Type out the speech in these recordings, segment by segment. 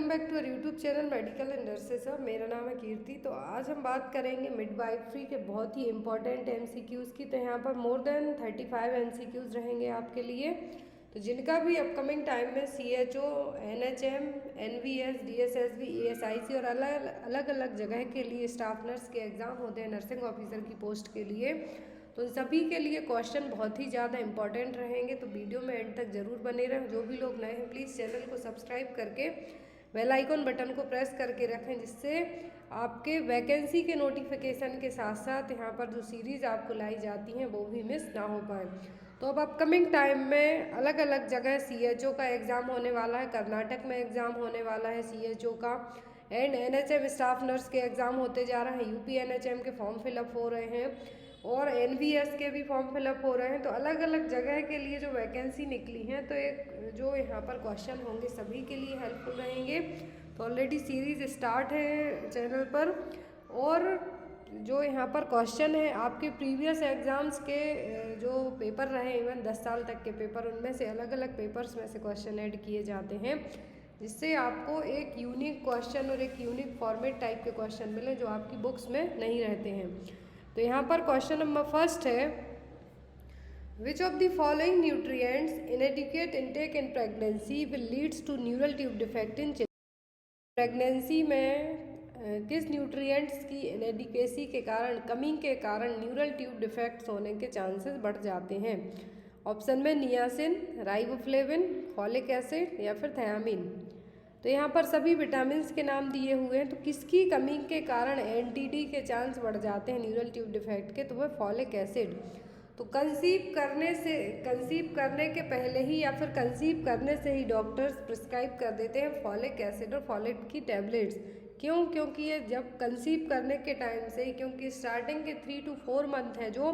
Back to our YouTube channel medical and nurses. मेरा नाम है कीर्ति। तो आज हम बात करेंगे मिडवाइफरी के बहुत ही इंपॉर्टेंट एमसीक्यूज़ की। तो यहाँ पर मोर देन 35 एमसीक्यूज़ रहेंगे आपके लिए। तो जिनका भी अपकमिंग टाइम में CHO, NHM, NVS, DSSB, ESIC और अलग अलग जगह के लिए स्टाफ नर्स के एग्ज़ाम होते हैं नर्सिंग ऑफिसर की पोस्ट के लिए, तो इन सभी के लिए क्वेश्चन बहुत ही ज़्यादा इंपॉर्टेंट रहेंगे। तो वीडियो में एंड तक ज़रूर बने रहें। जो भी लोग नए हैं प्लीज़ चैनल को सब्सक्राइब करके बेल आइकन बटन को प्रेस करके रखें, जिससे आपके वैकेंसी के नोटिफिकेशन के साथ साथ यहाँ पर जो सीरीज़ आपको लाई जाती हैं वो भी मिस ना हो पाए। तो अब अपकमिंग टाइम में अलग अलग जगह सीएचओ का एग्ज़ाम होने वाला है। कर्नाटक में एग्ज़ाम होने वाला है सीएचओ का, एंड एनएचएम स्टाफ नर्स के एग्ज़ाम होते जा रहे हैं। यूपी एनएचएम के फॉर्म फिलअप हो रहे हैं और एनवीएस के भी फॉर्म फिलअप हो रहे हैं। तो अलग अलग जगह के लिए जो वैकेंसी निकली हैं, तो एक जो यहाँ पर क्वेश्चन होंगे सभी के लिए हेल्पफुल रहेंगे। तो ऑलरेडी सीरीज़ स्टार्ट है चैनल पर, और जो यहाँ पर क्वेश्चन है आपके प्रीवियस एग्ज़ाम्स के जो पेपर रहे, इवन 10 साल तक के पेपर, उनमें से अलग अलग पेपर्स में से क्वेश्चन ऐड किए जाते हैं, जिससे आपको एक यूनिक क्वेश्चन और एक यूनिक फॉर्मेट टाइप के क्वेश्चन मिले जो आपकी बुक्स में नहीं रहते हैं। तो यहाँ पर क्वेश्चन नंबर फर्स्ट है, which of the following nutrients inadequate intake in pregnancy will leads to neural tube defect in children. Pregnancy में किस न्यूट्रिएंट्स की इनएडिक्वेसी के कारण, कमी के कारण न्यूरल ट्यूब डिफेक्ट्स होने के चांसेस बढ़ जाते हैं? ऑप्शन में नियासिन, राइबोफ्लेविन, फॉलिक एसिड या फिर थायामीन। तो यहाँ पर सभी विटामिन के नाम दिए हुए हैं। तो किसकी कमी के कारण एनटीडी के चांस बढ़ जाते हैं न्यूरल ट्यूब डिफेक्ट के? तो वह फॉलिक एसिड। तो कंसीव करने के पहले ही या फिर कंसीव करने से ही डॉक्टर्स प्रिस्क्राइब कर देते हैं फॉलिक एसिड और फॉलेट की टैबलेट्स। क्यों? क्योंकि ये जब कंसीव करने के टाइम से ही, क्योंकि स्टार्टिंग के 3 to 4 मंथ है जो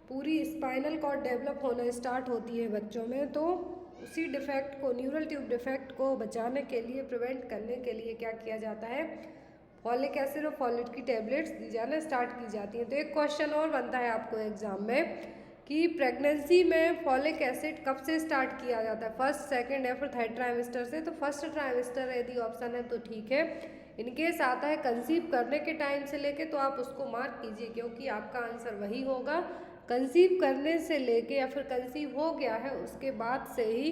पूरी स्पाइनल कॉर्ड डेवलप होना स्टार्ट होती है बच्चों में, तो उसी डिफेक्ट को, न्यूरल ट्यूब डिफेक्ट को बचाने के लिए, प्रिवेंट करने के लिए क्या किया जाता है? फॉलिक एसिड और फॉलेट की टैबलेट्स दी जाना स्टार्ट की जाती हैं। तो एक क्वेश्चन और बनता है आपको एग्जाम में कि प्रेगनेंसी में फॉलिक एसिड कब से स्टार्ट किया जाता है, फर्स्ट, सेकंड या फिर थर्ड ट्राइमेस्टर से? तो फर्स्ट ट्राइमेस्टर यदि ऑप्शन है तो ठीक है। इनकेस आता है कंसीव करने के टाइम से लेके, तो आप उसको मार्क कीजिए, क्योंकि आपका आंसर वही होगा। कंसीव करने से लेके या फिर कंसीव हो गया है उसके बाद से ही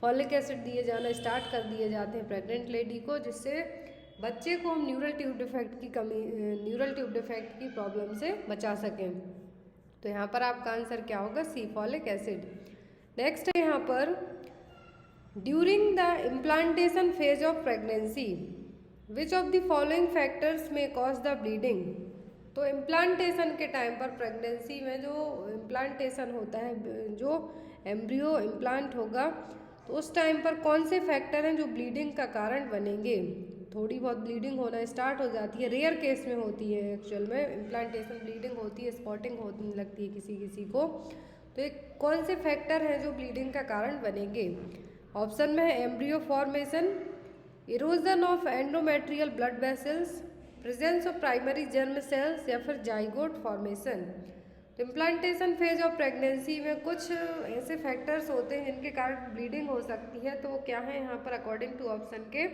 फॉलिक एसिड दिए जाना स्टार्ट कर दिए जाते हैं प्रेग्नेंट लेडी को, जिससे बच्चे को हम न्यूरल ट्यूब डिफेक्ट की प्रॉब्लम से बचा सकें। तो यहाँ पर आपका आंसर क्या होगा? सी, फॉलिक एसिड। नेक्स्ट है यहाँ पर, during the implantation phase of pregnancy which of the following factors में कॉज द ब्लीडिंग। तो इम्प्लांटेशन के टाइम पर, प्रेगनेंसी में जो इम्प्लांटेशन होता है, जो एम्ब्रियो इम्प्लांट होगा, तो उस टाइम पर कौन से फैक्टर हैं जो ब्लीडिंग का कारण बनेंगे? थोड़ी बहुत ब्लीडिंग होना स्टार्ट हो जाती है, रेयर केस में होती है, एक्चुअल में इम्प्लांटेशन ब्लीडिंग होती है, स्पॉटिंग होने लगती है किसी किसी को। तो एक कौन से फैक्टर हैं जो ब्लीडिंग का कारण बनेंगे? ऑप्शन में है embryo formation, erosion of endometrial blood vessels, presence of primary germ cells या फिर जाइगोट फॉर्मेशन। तो इम्प्लांटेशन फेज ऑफ प्रेगनेंसी में कुछ ऐसे फैक्टर्स होते हैं जिनके कारण ब्लीडिंग हो सकती है। तो वो क्या है यहाँ पर अकॉर्डिंग टू ऑप्शन के?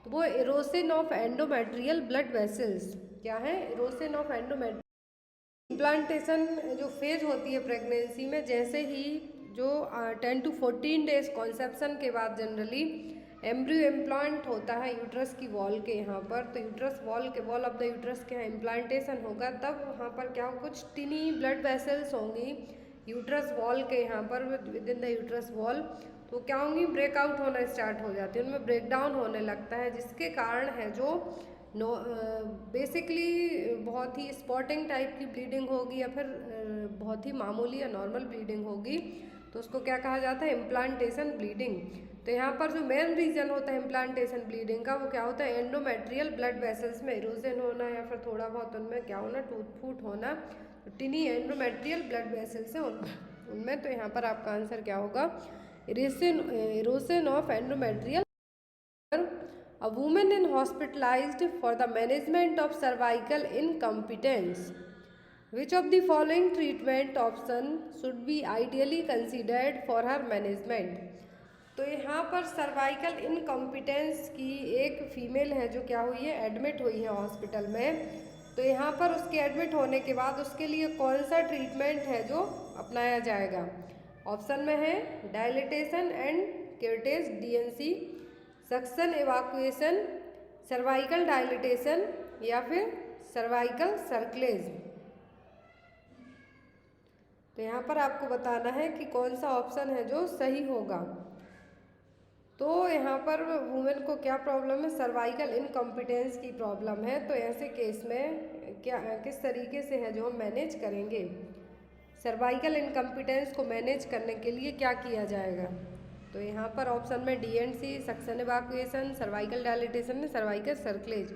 तो वो erosion of endometrial blood vessels. क्या है? Erosion of endometrial. इम्प्लांटेशन जो फेज होती है प्रेगनेंसी में, जैसे ही जो 10 to 14 डेज कॉन्सेप्शन के बाद जनरली एम्ब्रियो इम्प्लांट होता है यूट्रस की वॉल के यहाँ पर, तो यूट्रस वॉल के, वॉल ऑफ द यूट्रस के यहाँ इम्प्लांटेशन होगा, तब वहाँ पर क्या हो, कुछ टिनी ब्लड वेसल्स होंगी यूट्रस वॉल के यहाँ पर, with in the uterus wall. तो क्या होंगी? ब्रेकआउट होना स्टार्ट हो जाती है, उनमें ब्रेकडाउन होने लगता है, जिसके कारण है जो बेसिकली बहुत ही स्पॉटिंग टाइप की ब्लीडिंग होगी या फिर बहुत ही मामूली या नॉर्मल ब्लीडिंग होगी, तो उसको क्या कहा जाता है? Implantation bleeding. तो यहाँ पर जो मेन रीज़न होता है इम्प्लांटेशन ब्लीडिंग का, वो क्या होता है? एंडोमेट्रियल ब्लड वेसल्स में इरोजन होना या फिर थोड़ा बहुत उनमें क्या होना? टूट फूट होना, तो टिनी एंडोमेट्रियल ब्लड वेसल्स हैं उनमें। तो यहाँ पर आपका आंसर क्या होगा? Erosion of endometrial. A woman is hospitalized for the management of cervical incompetence. Which of the following treatment option should be ideally considered for her management? तो यहाँ पर सर्वाइकल इनकॉम्पिटेंस की एक फीमेल है जो क्या हुई है, एडमिट हुई है हॉस्पिटल में। तो यहाँ पर उसके एडमिट होने के बाद उसके लिए कौन सा ट्रीटमेंट है जो अपनाया जाएगा? ऑप्शन में है dilatation and curettage D and C, suction evacuation, cervical dilatation या फिर सर्वाइकल सर्कलेज। तो यहाँ पर आपको बताना है कि कौन सा ऑप्शन है जो सही होगा। तो यहाँ पर वुमेन को क्या प्रॉब्लम है? सर्वाइकल इनकॉम्पिटेंस की प्रॉब्लम है। तो ऐसे केस में क्या किस तरीके से है जो हम मैनेज करेंगे? सर्वाइकल इनकॉम्पिटेंस को मैनेज करने के लिए क्या किया जाएगा? तो यहाँ पर ऑप्शन में D and C, suction evacuation, cervical dilatation, cervical cerclage.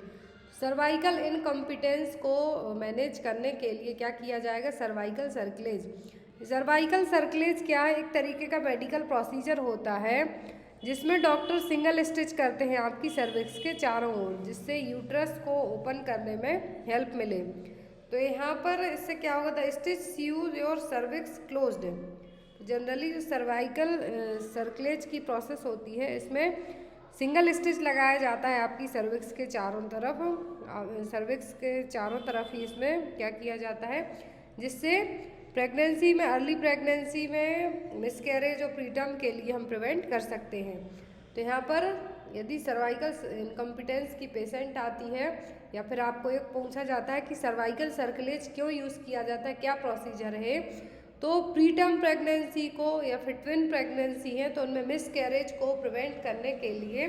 Cervical incompetence को मैनेज करने के लिए क्या किया जाएगा? Cervical cerclage. सर्वाइकल सर्कलेज क्या है? एक तरीके का मेडिकल प्रोसीजर होता है जिसमें डॉक्टर सिंगल स्टिच करते हैं आपकी सर्विक्स के चारों ओर, जिससे यूट्रस को ओपन करने में हेल्प मिले। तो यहाँ पर इससे क्या होगा? The stitch sieves your cervix closed. Generally जो सर्वाइकल सर्कलेज की प्रोसेस होती है इसमें सिंगल स्टिच लगाया जाता है आपकी सर्विक्स के चारों तरफ। सर्विक्स के चारों तरफ ही इसमें क्या किया जाता है, जिससे प्रेगनेंसी में, अर्ली प्रेगनेंसी में मिसकैरेज और प्रीटर्म के लिए हम प्रिवेंट कर सकते हैं। तो यहाँ पर यदि सर्वाइकल इनकॉम्पिटेंस की पेशेंट आती है या फिर आपको एक पूछा जाता है कि सर्वाइकल सर्कलेज क्यों यूज़ किया जाता है, क्या प्रोसीजर है, तो प्रीटर्म प्रेगनेंसी को या फिर ट्विन प्रेगनेंसी है तो उनमें मिसकैरेज को प्रिवेंट करने के लिए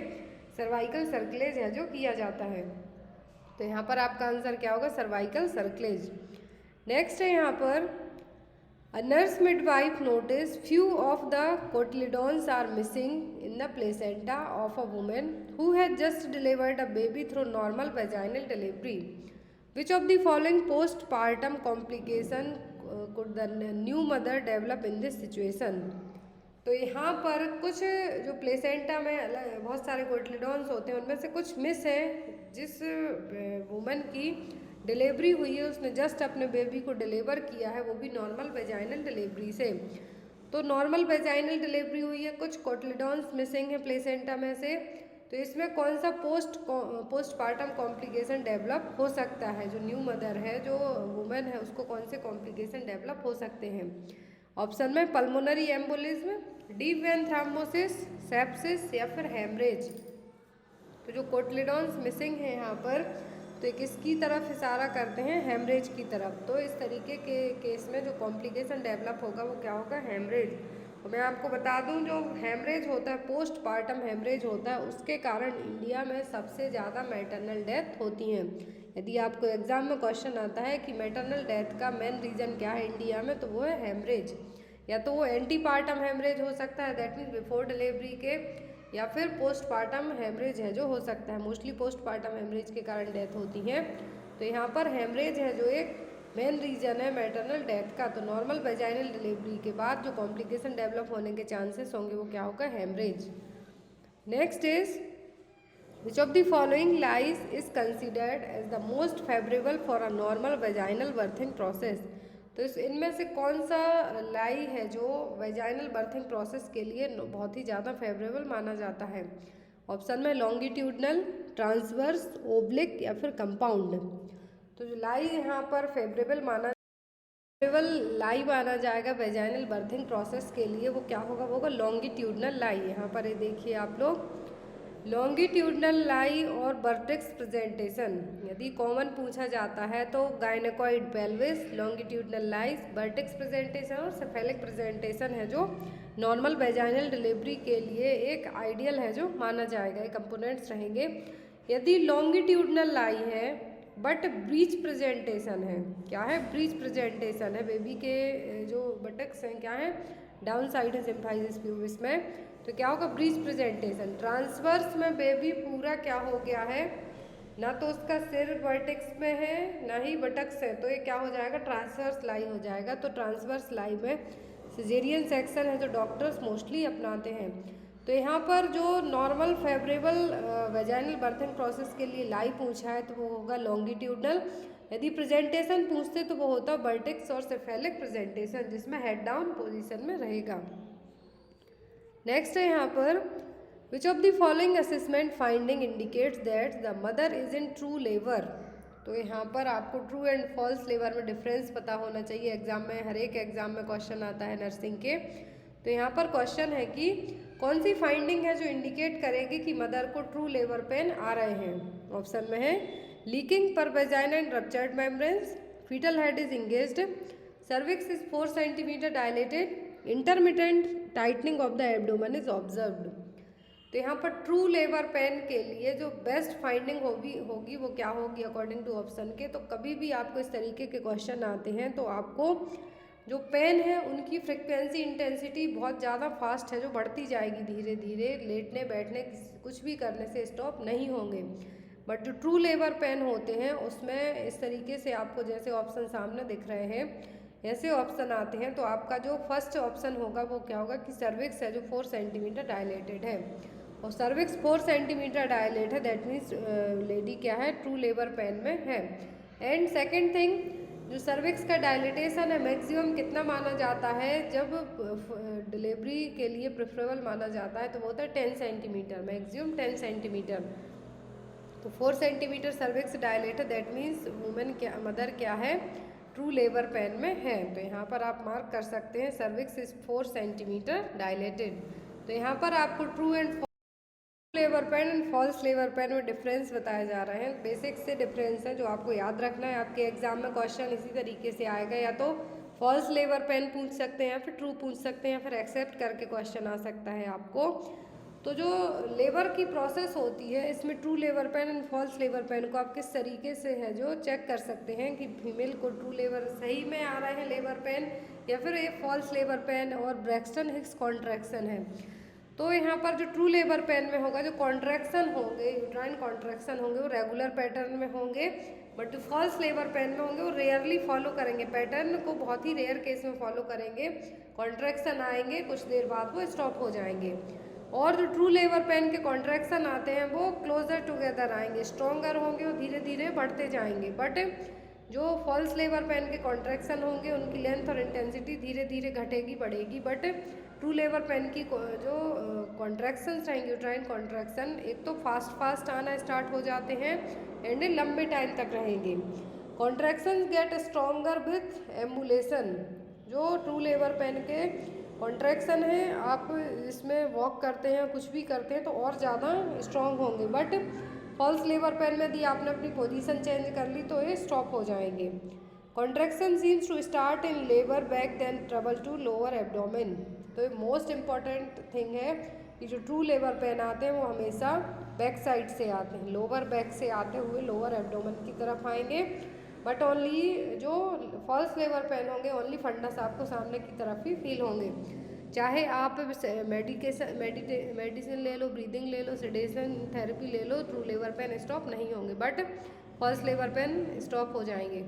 सर्वाइकल सर्कलेज है जो किया जाता है। तो यहाँ पर आपका आंसर क्या होगा? Cervical cerclage. नेक्स्ट है यहाँ पर A nurse midwife noticed few of the cotyledons are missing in the placenta of a woman who had just delivered a baby through normal vaginal delivery. Which of the following postpartum complication could the new mother develop in this situation? तो यहाँ पर कुछ जो placenta में बहुत सारे कोटिलिडॉन्स होते हैं उनमें से कुछ मिस है। जिस वुमन की डिलीवरी हुई है उसने जस्ट अपने बेबी को डिलीवर किया है, वो भी नॉर्मल वेजाइनल डिलीवरी से। तो नॉर्मल वेजाइनल डिलीवरी हुई है, कुछ कोटिलिडॉन्स मिसिंग है प्लेसेंटा में से। तो इसमें कौन सा पोस्टपार्टम कॉम्प्लिकेशन डेवलप हो सकता है? जो न्यू मदर है, जो वुमेन है, उसको कौन से कॉम्प्लिकेशन डेवलप हो सकते हैं? ऑप्शन में pulmonary embolism, deep vein thrombosis, sepsis या फिर हेमरेज। तो जो कोटिलिडॉन्स मिसिंग है यहाँ पर, तो ये किसकी तरफ इशारा करते हैं? हेमरेज की तरफ। तो इस तरीके के केस में जो कॉम्प्लिकेशन डेवलप होगा वो क्या होगा? हेमरेज। और मैं आपको बता दूं जो हेमरेज होता है, पोस्टपार्टम हेमरेज होता है, उसके कारण इंडिया में सबसे ज़्यादा मैटरनल डेथ होती हैं। यदि आपको एग्जाम में क्वेश्चन आता है कि मैटरनल डेथ का मेन रीज़न क्या है इंडिया में, तो वो है हेमरेज। या तो वो एंटीपार्टम हेमरेज हो सकता है, दैट मीन्स बिफोर डिलीवरी के, या फिर पोस्टपार्टम हेमरेज है जो हो सकता है। मोस्टली पोस्टपार्टम हेमरेज के कारण डेथ होती है। तो यहाँ पर हेमरेज है जो एक मेन रीज़न है मैटरनल डेथ का। तो नॉर्मल वेजाइनल डिलीवरी के बाद जो कॉम्प्लिकेशन डेवलप होने के चांसेस होंगे वो क्या होगा? Haemorrhage. Next is which of the following lies is considered as the most favourable for a normal vaginal birthing process. तो इनमें से कौन सा लाई है जो वेजाइनल बर्थिंग प्रोसेस के लिए बहुत ही ज़्यादा फेवरेबल माना जाता है? ऑप्शन में लॉन्गिट्यूडनल, ट्रांसवर्स, ओब्लिक या फिर कंपाउंड। तो जो लाई यहाँ पर फेवरेबल लाई माना जाएगा वेजाइनल बर्थिंग प्रोसेस के लिए, वो क्या होगा? वो होगा लॉन्गिट्यूडनल लाई। यहाँ पर ये देखिए आप लोग, लॉन्गिट्यूडनल लाई और वर्टेक्स प्रेजेंटेशन यदि कॉमन पूछा जाता है तो gynaecoid pelvis, longitudinal lies, vertex presentation और सेफेलिक प्रेजेंटेशन है जो नॉर्मल वेजाइनल डिलीवरी के लिए एक आइडियल है जो माना जाएगा, ये कंपोनेंट्स रहेंगे। यदि लॉन्गिट्यूडनल लाई है बट ब्रीच प्रेजेंटेशन है, क्या है? ब्रीच प्रेजेंटेशन है, बेबी के जो बटक्स हैं क्या है? डाउन साइड है सिम्फाइसिस प्यूबिस में, तो क्या होगा? Breech presentation. ट्रांसवर्स में बेबी पूरा क्या हो गया है? ना तो उसका सिर वर्टेक्स में है ना ही बटक्स है, तो ये क्या हो जाएगा? ट्रांसवर्स लाई हो जाएगा। तो ट्रांसवर्स लाई में सिजेरियन सेक्शन है जो डॉक्टर्स मोस्टली अपनाते हैं। तो यहाँ पर जो normal favourable vaginal birthing process के लिए लाई पूछा है तो वो होगा लॉन्गिट्यूडनल। यदि प्रेजेंटेशन पूछते तो वो होता वर्टेक्स और सेफेलिक प्रेजेंटेशन, जिसमें हेड डाउन पोजीशन में रहेगा। नेक्स्ट है यहाँ पर which of the following assessment finding indicates that the mother is in true labour. तो यहाँ पर आपको ट्रू एंड फॉल्स लेबर में डिफरेंस पता होना चाहिए। एग्जाम में, हर एक एग्जाम में क्वेश्चन आता है नर्सिंग के। तो यहाँ पर क्वेश्चन है कि कौन सी फाइंडिंग है जो इंडिकेट करेगी कि मदर को ट्रू लेबर पेन आ रहे हैं। ऑप्शन में है लीकिंग पर vagina and ruptured membranes, fetal head is engaged, cervix is 4 centimeter dilated, intermittent tightening of the abdomen is observed। तो यहाँ पर ट्रू लेबर पेन के लिए जो बेस्ट फाइंडिंग होगी वो क्या होगी अकॉर्डिंग टू ऑप्शन के। तो कभी भी आपको इस तरीके के क्वेश्चन आते हैं तो आपको जो पेन है उनकी फ्रिक्वेंसी इंटेंसिटी बहुत ज़्यादा फास्ट है, जो बढ़ती जाएगी धीरे धीरे, लेटने बैठने कुछ भी करने से स्टॉप नहीं होंगे। बट जो ट्रू लेबर पेन होते हैं उसमें इस तरीके से आपको जैसे ऑप्शन सामने दिख रहे हैं ऐसे ऑप्शन आते हैं। तो आपका जो फर्स्ट ऑप्शन होगा वो क्या होगा कि सर्विक्स है जो 4 सेंटीमीटर डायलेटेड है, और सर्विक्स 4 सेंटीमीटर डायलेट है, दैट मीन्स लेडी क्या है ट्रू लेबर पेन में है। एंड सेकेंड थिंग, जो सर्विक्स का डायलिटेशन है मैक्सिमम कितना माना जाता है, जब डिलीवरी के लिए प्रेफरेबल माना जाता है तो वो होता है 10 सेंटीमीटर, मैक्सिमम 10 सेंटीमीटर। तो 4 सेंटीमीटर सर्विक्स डायलेट है, दैट मीन्स वुमेन क्या, मदर क्या है ट्रू लेबर पेन में है। तो यहाँ पर आप मार्क कर सकते हैं सर्विक्स इज 4 सेंटीमीटर डायलेटेड। तो यहाँ पर आपको true and labour pain and false labour pain में डिफरेंस बताए जा रहे हैं। बेसिक से डिफरेंस है जो आपको याद रखना है। आपके एग्जाम में क्वेश्चन इसी तरीके से आएगा, या तो फॉल्स लेबर पेन पूछ सकते हैं या फिर ट्रू पूछ सकते हैं या फिर एक्सेप्ट करके क्वेश्चन आ सकता है आपको। तो जो लेबर की प्रोसेस होती है इसमें true labour pain and false labour pain को आप किस तरीके से है जो चेक कर सकते हैं कि फीमेल को ट्रू लेबर सही में आ रहे हैं लेबर पेन या फिर ये फॉल्स लेबर पेन और ब्रैक्सटन हिक्स कॉन्ट्रैक्शन है। तो यहाँ पर जो ट्रू लेबर पेन में होगा जो कॉन्ट्रैक्शन होंगे, यूट्राइन कॉन्ट्रैक्शन होंगे वो रेगुलर पैटर्न में होंगे, बट जो फॉल्स लेबर पेन में होंगे वो रेयरली फॉलो करेंगे, पैटर्न को बहुत ही रेयर केस में फॉलो करेंगे। कॉन्ट्रैक्शन आएंगे, कुछ देर बाद वो स्टॉप हो जाएंगे। और जो ट्रू लेबर पेन के कॉन्ट्रैक्शन आते हैं वो क्लोजर टुगेदर आएंगे, स्ट्रॉन्गर होंगे, वो धीरे धीरे बढ़ते जाएंगे। बट जो फॉल्स लेबर पेन के कॉन्ट्रैक्शन होंगे उनकी लेंथ और इंटेंसिटी धीरे धीरे घटेगी, बढ़ेगी। बट ट्रू लेबर पेन की जो कॉन्ट्रैक्शंस रहेंगे, यूट्राइन कॉन्ट्रैक्शन, एक तो फास्ट आना स्टार्ट हो जाते हैं एंड लंबे टाइम तक रहेंगे। Contractions get stronger with ambulation. जो ट्रू लेबर पेन के कॉन्ट्रैक्शन है, आप इसमें वॉक करते हैं कुछ भी करते हैं तो और ज़्यादा स्ट्रॉन्ग होंगे। बट फॉल्स लेबर पेन में यदि आपने अपनी पोजीशन चेंज कर ली तो ये स्टॉप हो जाएंगे। Contraction seems to start in labour back then travel to lower abdomen. तो ये मोस्ट इम्पॉर्टेंट थिंग है कि जो ट्रू लेबर पेन आते हैं वो हमेशा बैक साइड से आते हैं, लोअर बैक से आते हुए लोअर एब्डोमेन की तरफ आएंगे। बट ओनली जो फॉल्स लेबर पेन होंगे ओनली फंडस आपको सामने की तरफ ही फील होंगे। चाहे आप मेडिसिन ले लो, ब्रीदिंग ले लो, सेडेशन थेरेपी ले लो, ट्रू लेबर पेन स्टॉप नहीं होंगे, but false labour pain stop हो जाएंगे।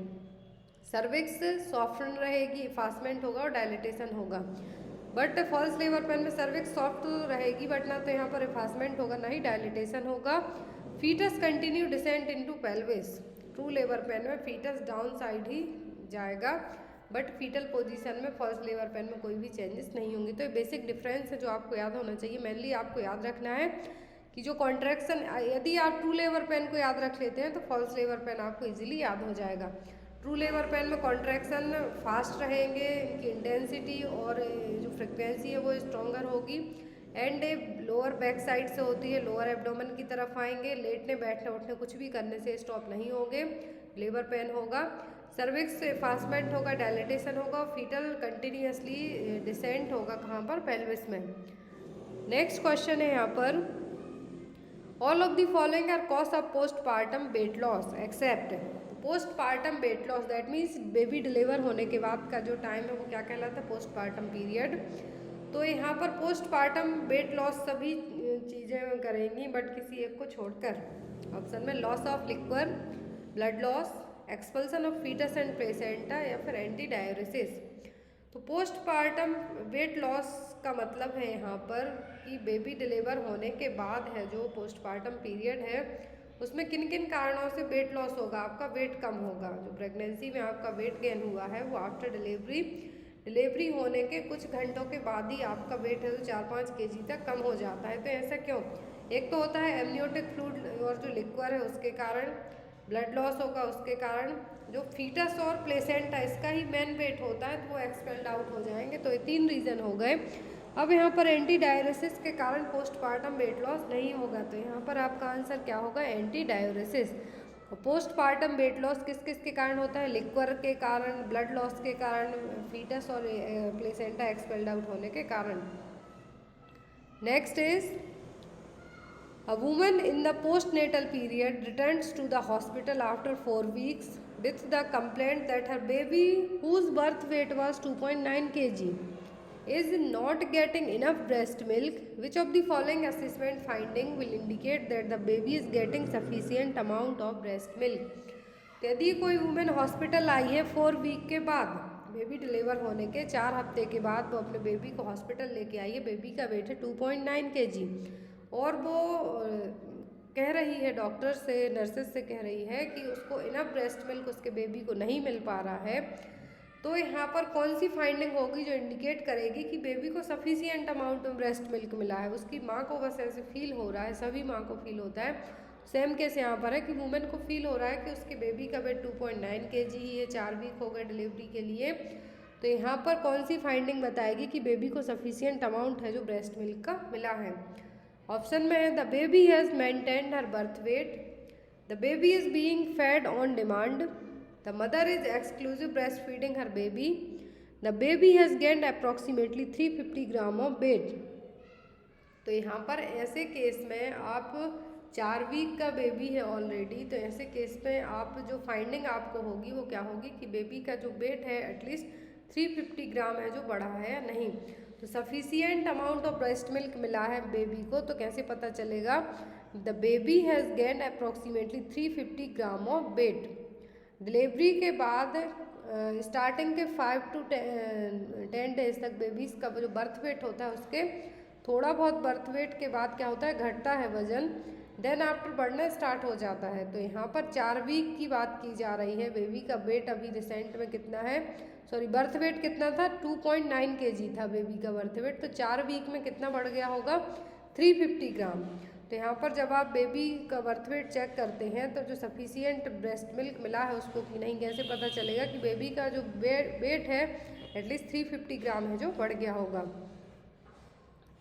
सर्विक्स सॉफ्टन रहेगी, इफासमेंट होगा और डायलिटेशन होगा। बट फॉल्स लेबर पेन में सर्विक्स सॉफ्ट तो रहेगी बट ना तो यहाँ पर इफासमेंट होगा ना ही डायलिटेशन होगा। Fetus continue descent into pelvis. True labour pain में फीटस डाउन साइड ही जाएगा, बट फीटल पोजीशन में फॉल्स लेबर पेन में कोई भी चेंजेस नहीं होंगे। तो ये बेसिक डिफरेंस है जो आपको याद होना चाहिए। मेनली आपको याद रखना है कि जो कॉन्ट्रैक्शन, यदि आप ट्रू लेबर पेन को याद रख लेते हैं तो फॉल्स लेबर पेन आपको इजीली याद हो जाएगा। ट्रू लेबर पेन में कॉन्ट्रैक्शन फास्ट रहेंगे, इनकी इंटेंसिटी और जो फ्रिक्वेंसी है वो स्ट्रॉन्गर होगी, एंड लोअर बैक साइड से होती है, लोअर एब्डोमेन की तरफ आएंगे, लेटने बैठने उठने कुछ भी करने से स्टॉप नहीं होंगे, लेबर पेन होगा। सर्विक्स फास्टमेंट होगा, डायलिटेशन होगा, फीटल कंटिन्यूसली डिसेंट होगा कहाँ पर, पेल्विस में। नेक्स्ट क्वेश्चन है यहाँ पर, all of the following are cause of postpartum weight loss except. Postpartum weight loss that means baby deliver होने के बाद का जो टाइम है वो क्या कहलाता है, पोस्टपार्टम पीरियड। तो यहाँ पर पोस्टपार्टम वेट लॉस सभी चीज़ें करेंगी बट किसी एक को छोड़कर। ऑप्शन में loss of liquor, blood loss, expulsion of fetus and placenta या फिर एंटी डायरेसिस। तो पोस्टपार्टम वेट लॉस का मतलब है यहाँ पर कि बेबी डिलीवर होने के बाद है जो पोस्टपार्टम पीरियड है उसमें किन किन कारणों से वेट लॉस होगा, आपका वेट कम होगा। जो प्रेगनेंसी में आपका वेट गेन हुआ है वो आफ्टर डिलीवरी डिलीवरी होने के कुछ घंटों के बाद ही आपका वेट है जो 4-5 kg तक कम हो जाता है। तो ऐसा क्यों? एक तो होता है एमनियोटिक फ्लूइड और जो लिक्वर है उसके कारण, ब्लड लॉस होगा उसके कारण, जो फीटस और प्लेसेंटा इसका ही मेन वेट होता है तो वो एक्सपेल्ड आउट हो जाएंगे। तो ये 3 रीज़न हो गए। अब यहाँ पर एंटी डायलिसिस के कारण पोस्टपार्टम वेट लॉस नहीं होगा, तो यहाँ पर आपका आंसर क्या होगा? Anti dialysis. Postpartum weight loss किस किस के कारण होता है? लिक्वर के कारण, ब्लड लॉस के कारण, फीटस और प्लेसेंटा एक्सपेल्ड आउट होने के कारण। Next is a woman in the postnatal period returns to the hospital after 4 weeks with the complaint that her baby, whose birth weight was 2.9 kg, is not getting enough breast milk. Which of the following assessment finding will indicate that the baby is getting sufficient amount of breast milk? यदि कोई women hospital आई है 4 week के बाद, baby deliver होने के 4 हफ्ते के बाद वो अपने बेबी को हॉस्पिटल लेके आई है, बेबी का वेट है 2.9 kg और वो कह रही है डॉक्टर से, नर्सेज से कह रही है कि उसको इनफ ब्रेस्ट मिल्क उसके बेबी को नहीं मिल पा रहा है, तो यहाँ पर कौन सी फाइंडिंग होगी जो इंडिकेट करेगी कि बेबी को सफिशिएंट अमाउंट में ब्रेस्ट मिल्क मिला है? उसकी माँ को बस ऐसे फील हो रहा है, सभी माँ को फील होता है। सेम केस यहाँ पर है कि वुमेन को फील हो रहा है कि उसके बेबी का वेट 2.9 kg ही है, 4 वीक हो गए डिलीवरी के लिए। तो यहाँ पर कौन सी फाइंडिंग बताएगी कि बेबी को सफिशिएंट अमाउंट है जो ब्रेस्ट मिल्क का मिला है? ऑप्शन में है the baby has maintained her birth weight, the baby is being fed on demand, the mother is exclusive breast feeding her baby, the baby has gained approximately 350 gram of weight. तो यहाँ पर ऐसे case में आप 4 week का baby है already, तो ऐसे केस में आप जो फाइंडिंग आपको होगी वो क्या होगी कि बेबी का जो वेट है एटलीस्ट 350 ग्राम है जो बढ़ा है या नहीं। तो sufficient amount of breast milk मिला है बेबी को, तो कैसे पता चलेगा? The baby has gained approximately 350 gram of weight. Delivery के बाद स्टार्टिंग के 5 to 10 डेज तक बेबीज़ का जो बर्थ वेट होता है उसके थोड़ा बहुत बर्थ वेट के बाद क्या होता है? घटता है वजन, देन आफ्टर बढ़ना स्टार्ट हो जाता है। तो यहाँ पर 4 वीक की बात की जा रही है। बेबी का वेट अभी रिसेंट में कितना है, सॉरी बर्थ वेट कितना था? 2.9 kg था बेबी का बर्थ वेट, तो 4 वीक में कितना बढ़ गया होगा? 350 ग्राम। तो यहाँ पर जब आप बेबी का बर्थ वेट चेक करते हैं तो जो सफिशिएंट ब्रेस्ट मिल्क मिला है उसको कि नहीं, कैसे पता चलेगा कि बेबी का जो वेट है एटलीस्ट 350 ग्राम है जो बढ़ गया होगा।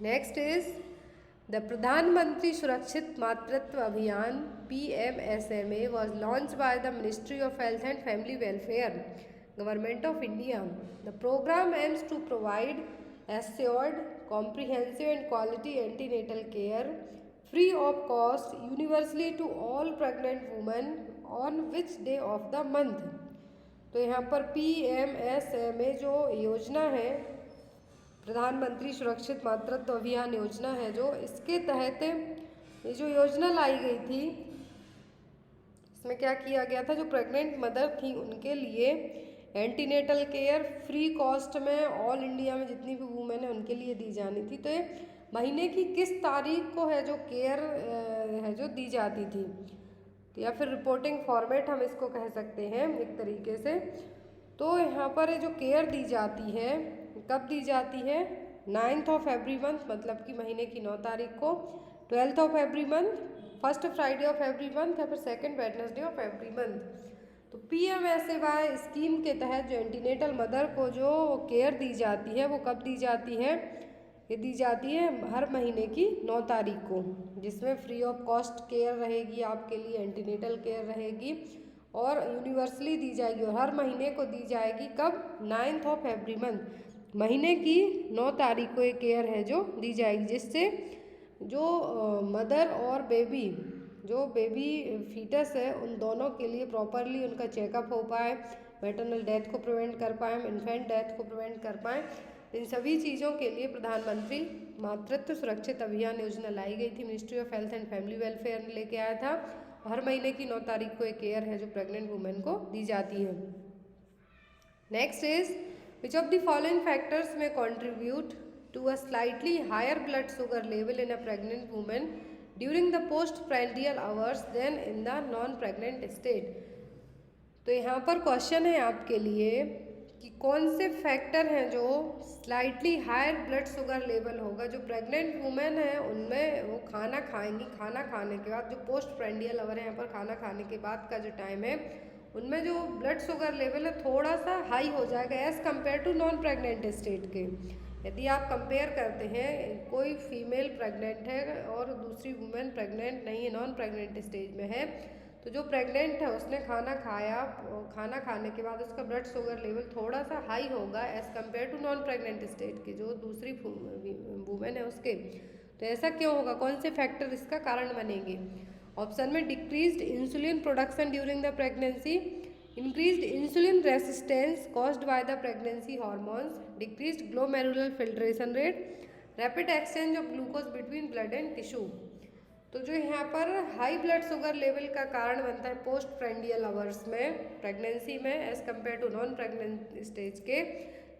नेक्स्ट इज द प्रधानमंत्री सुरक्षित मातृत्व अभियान PMSMA was launched by the Ministry of Health and Family Welfare, Government of India. The program aims to provide assured, comprehensive and quality antenatal care free of cost universally to all pregnant women on which day of the month. तो यहाँ पर PMSMA जो योजना है, प्रधानमंत्री सुरक्षित मातृत्व अभियान योजना है जो, इसके तहत ये जो योजना लाई गई थी इसमें क्या किया गया था? जो प्रेग्नेंट मदर थी उनके लिए एंटीनेटल केयर फ्री कॉस्ट में ऑल इंडिया में जितनी भी वुमेन है उनके लिए दी जानी थी। तो ये महीने की किस तारीख को है जो केयर है जो दी जाती थी, तो या फिर रिपोर्टिंग फॉर्मेट हम इसको कह सकते हैं एक तरीके से। तो यहाँ पर जो केयर दी जाती है कब दी जाती है? 9th of every month, मतलब कि महीने की 9 तारीख को, 12th of every month, first Friday of every month या फिर second Wednesday of every month. तो PMSAY स्कीम के तहत जो एंटीनेटल मदर को जो केयर दी जाती है वो कब दी जाती है? ये दी जाती है हर महीने की 9 तारीख को, जिसमें फ्री ऑफ कॉस्ट केयर रहेगी आपके लिए, एंटीनेटल केयर रहेगी और यूनिवर्सली दी जाएगी और हर महीने को दी जाएगी। कब? 9th of every month, महीने की 9 तारीख को ये केयर है जो दी जाएगी, जिससे जो मदर और बेबी, जो बेबी फीटस है उन दोनों के लिए प्रॉपरली उनका चेकअप हो पाए, मैटरनल डेथ को प्रिवेंट कर पाएँ, इन्फेंट डेथ को प्रिवेंट कर पाएँ। इन सभी चीज़ों के लिए प्रधानमंत्री मातृत्व सुरक्षित अभियान योजना लाई गई थी, ministry of health and family welfare ने लेके आया था। हर महीने की 9 तारीख को एक केयर है जो प्रेग्नेंट वुमेन को दी जाती है। Next is which of the following factors may contribute to a slightly higher blood sugar level in a pregnant woman during the postprandial hours than in the non-pregnant state? तो यहाँ पर question है आपके लिए कि कौन से फैक्टर हैं जो slightly higher blood sugar level होगा। जो प्रेग्नेंट वुमेन है उनमें वो खाना खाएंगी, खाना खाने के बाद जो पोस्ट प्रेंडियल आवर है यहाँ पर खाना खाने के बाद का जो टाइम है उनमें जो ब्लड शुगर लेवल है थोड़ा सा हाई हो जाएगा as compare to non pregnant state के। यदि आप कंपेयर करते हैं कोई फीमेल प्रेग्नेंट है और दूसरी वुमेन प्रेग्नेंट नहीं है, नॉन प्रेग्नेंट स्टेज में है, तो जो प्रेग्नेंट है उसने खाना खाया, खाना खाने के बाद उसका ब्लड शुगर लेवल थोड़ा सा हाई होगा as compare to non pregnant state की जो दूसरी वुमेन है उसके। तो ऐसा क्यों होगा, कौन से फैक्टर इसका कारण बनेंगे। ऑप्शन में decreased insulin production during the pregnancy, increased insulin resistance caused by the pregnancy hormones, decreased glomerular filtration rate, rapid exchange of glucose between blood and tissue। तो जो यहाँ पर हाई ब्लड शुगर लेवल का कारण बनता है post prandial hours में pregnancy में as compare to non pregnant stage के,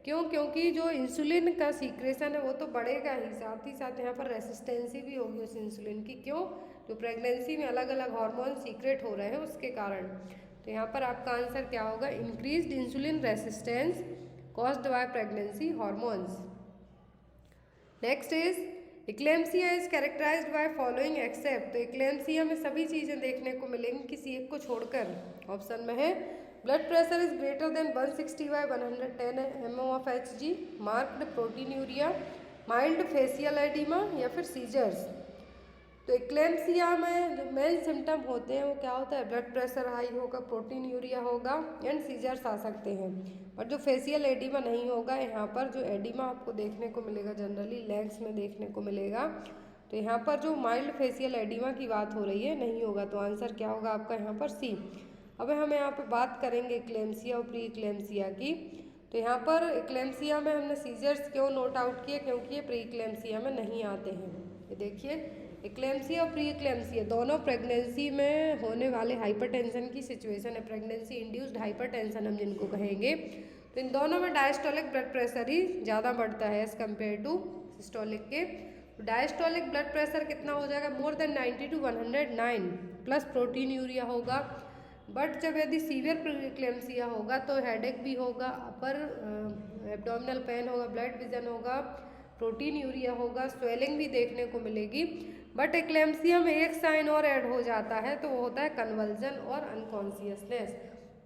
क्यों, क्योंकि जो इंसुलिन का सीक्रेशन है वो तो बढ़ेगा ही साथ यहाँ पर रेसिस्टेंसी भी होगी उस इंसुलिन की, क्यों, जो प्रेगनेंसी में अलग अलग हार्मोन सीक्रेट हो रहे हैं उसके कारण। तो यहाँ पर आपका आंसर क्या होगा, increased insulin resistance caused by pregnancy hormones. Next is eclampsia is characterised by following except. तो इक्लेम्सिया में सभी चीज़ें देखने को मिलेंगी किसी एक को छोड़कर। ऑप्शन में है blood pressure is greater than 160/110 mm of Hg, marked proteinuria, mild facial oedema या फिर सीजर्स। तो इक्लेम्सिया में जो मेन सिम्टम होते हैं वो क्या होता है, ब्लड प्रेशर हाई होगा, प्रोटीन्यूरिया होगा एंड सीजर्स आ सकते हैं। और जो फेशियल एडिमा नहीं होगा, यहाँ पर जो एडिमा आपको देखने को मिलेगा जनरली लेग्स में देखने को मिलेगा। तो यहाँ पर जो माइल्ड फेशियल एडिमा की बात हो रही है नहीं होगा, तो आंसर क्या होगा आपका यहाँ पर सी। अब हम यहाँ पर बात करेंगे इक्लेम्सिया और प्री इक्लेम्सिया की। तो यहाँ पर इक्लेम्सिया में हमने सीजर्स क्यों नोट आउट किए, क्योंकि ये प्री इक्लेम्सिया में नहीं आते हैं। ये देखिए इक्लेम्सिया और प्री इक्लेम्सिया दोनों प्रेगनेंसी में होने वाले हाइपरटेंशन की सिचुएशन है, प्रेगनेंसी इंड्यूस्ड हाइपरटेंशन हम जिनको कहेंगे। तो इन दोनों में डायस्टोलिक ब्लड प्रेशर ही ज़्यादा बढ़ता है एज़ कम्पेयर टू सिस्टोलिक के। तो डायस्टोलिक ब्लड प्रेशर कितना हो जाएगा, more than 90 to 109 plus proteinuria होगा। बट जब यदि सीवियर प्री इक्लेम्सिया होगा तो हेडेक भी होगा, अपर एब्डोमिनल पेन होगा, ब्लड विजन होगा, प्रोटीन्यूरिया होगा, स्वेलिंग भी देखने को मिलेगी। बट इक्लेम्सिया में एक साइन और ऐड हो जाता है, तो वो होता है कन्वल्जन और अनकॉन्शियसनेस।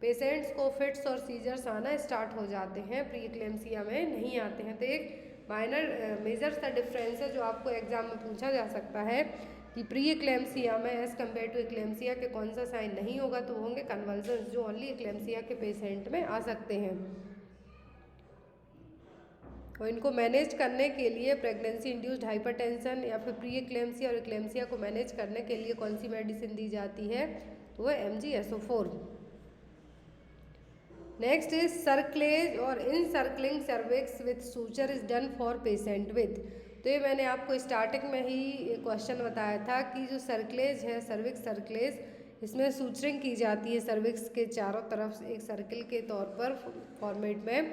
पेशेंट्स को फिट्स और सीजर्स आना स्टार्ट हो जाते हैं, प्री इक्लेम्सिया में नहीं आते हैं। तो एक माइनर मेजर सा डिफरेंस है जो आपको एग्जाम में पूछा जा सकता है कि प्री इक्लेम्सिया में एज़ कम्पेयर टू इक्लेम्सिया के कौन सा साइन नहीं होगा, तो होंगे कन्वल्जन्स जो ओनली इक्लेम्सिया के पेशेंट में आ सकते हैं। और इनको मैनेज करने के लिए प्रेगनेंसी इंड्यूस्ड हाइपरटेंशन या फिर प्री इक्लेम्सिया और इक्लेम्सिया को मैनेज करने के लिए कौन सी मेडिसिन दी जाती है, तो वो MgSO4। नेक्स्ट इज सर्कलेज और encircling cervix with suture is done for patient with. तो ये मैंने आपको स्टार्टिंग में ही क्वेश्चन बताया था कि जो सर्कलेज है, सर्विक्स सर्कलेज, इसमें सूचरिंग की जाती है सर्विक्स के चारों तरफ एक सर्किल के तौर पर फॉर्मेट में।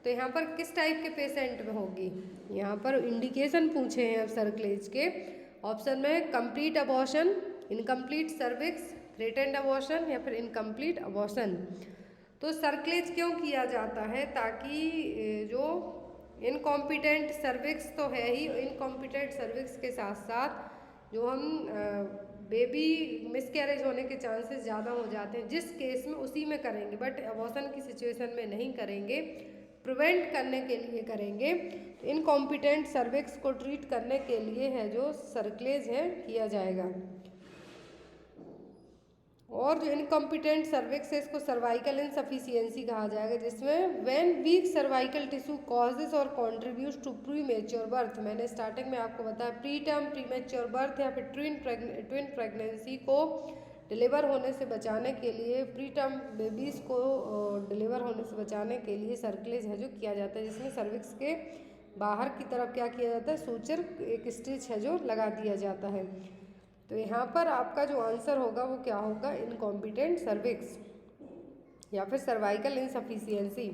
तो यहाँ पर किस टाइप के पेशेंट में होगी, यहाँ पर इंडिकेशन पूछे हैं अब सर्कलेज के। ऑप्शन में complete abortion, incomplete cervix, threatened abortion या फिर इनकम्प्लीट अबॉर्शन। तो सर्कलेज क्यों किया जाता है, ताकि जो इनकॉम्पिटेंट सर्विक्स तो है ही, इनकॉम्पिटेंट सर्विक्स के साथ साथ जो हम बेबी मिसकैरेज होने के चांसेस ज़्यादा हो जाते हैं, जिस केस में उसी में करेंगे, बट अबॉर्शन की सिचुएशन में नहीं करेंगे, प्रिवेंट करने के लिए करेंगे। तो इनकॉम्पिटेंट सर्विक्स को ट्रीट करने के लिए है जो सर्कलेज है किया जाएगा। और जो इनकॉम्पिटेंट सर्विक्स है इसको सर्वाइकल इनसफिशियंसी कहा जाएगा, जिसमें when weak cervical tissue causes और contributes to premature birth. मैंने स्टार्टिंग में आपको बताया preterm premature birth या फिर ट्विन प्रेगनेंसी को डिलीवर होने से बचाने के लिए, प्री टर्म बेबीज़ को डिलीवर होने से बचाने के लिए सर्कलेज है जो किया जाता है, जिसमें सर्विक्स के बाहर की तरफ क्या किया जाता है, सूचर एक स्टिच है जो लगा दिया जाता है। तो यहाँ पर आपका जो आंसर होगा वो क्या होगा, इनकॉम्पिटेंट सर्विक्स या फिर सर्वाइकल इनसफिशियंसी।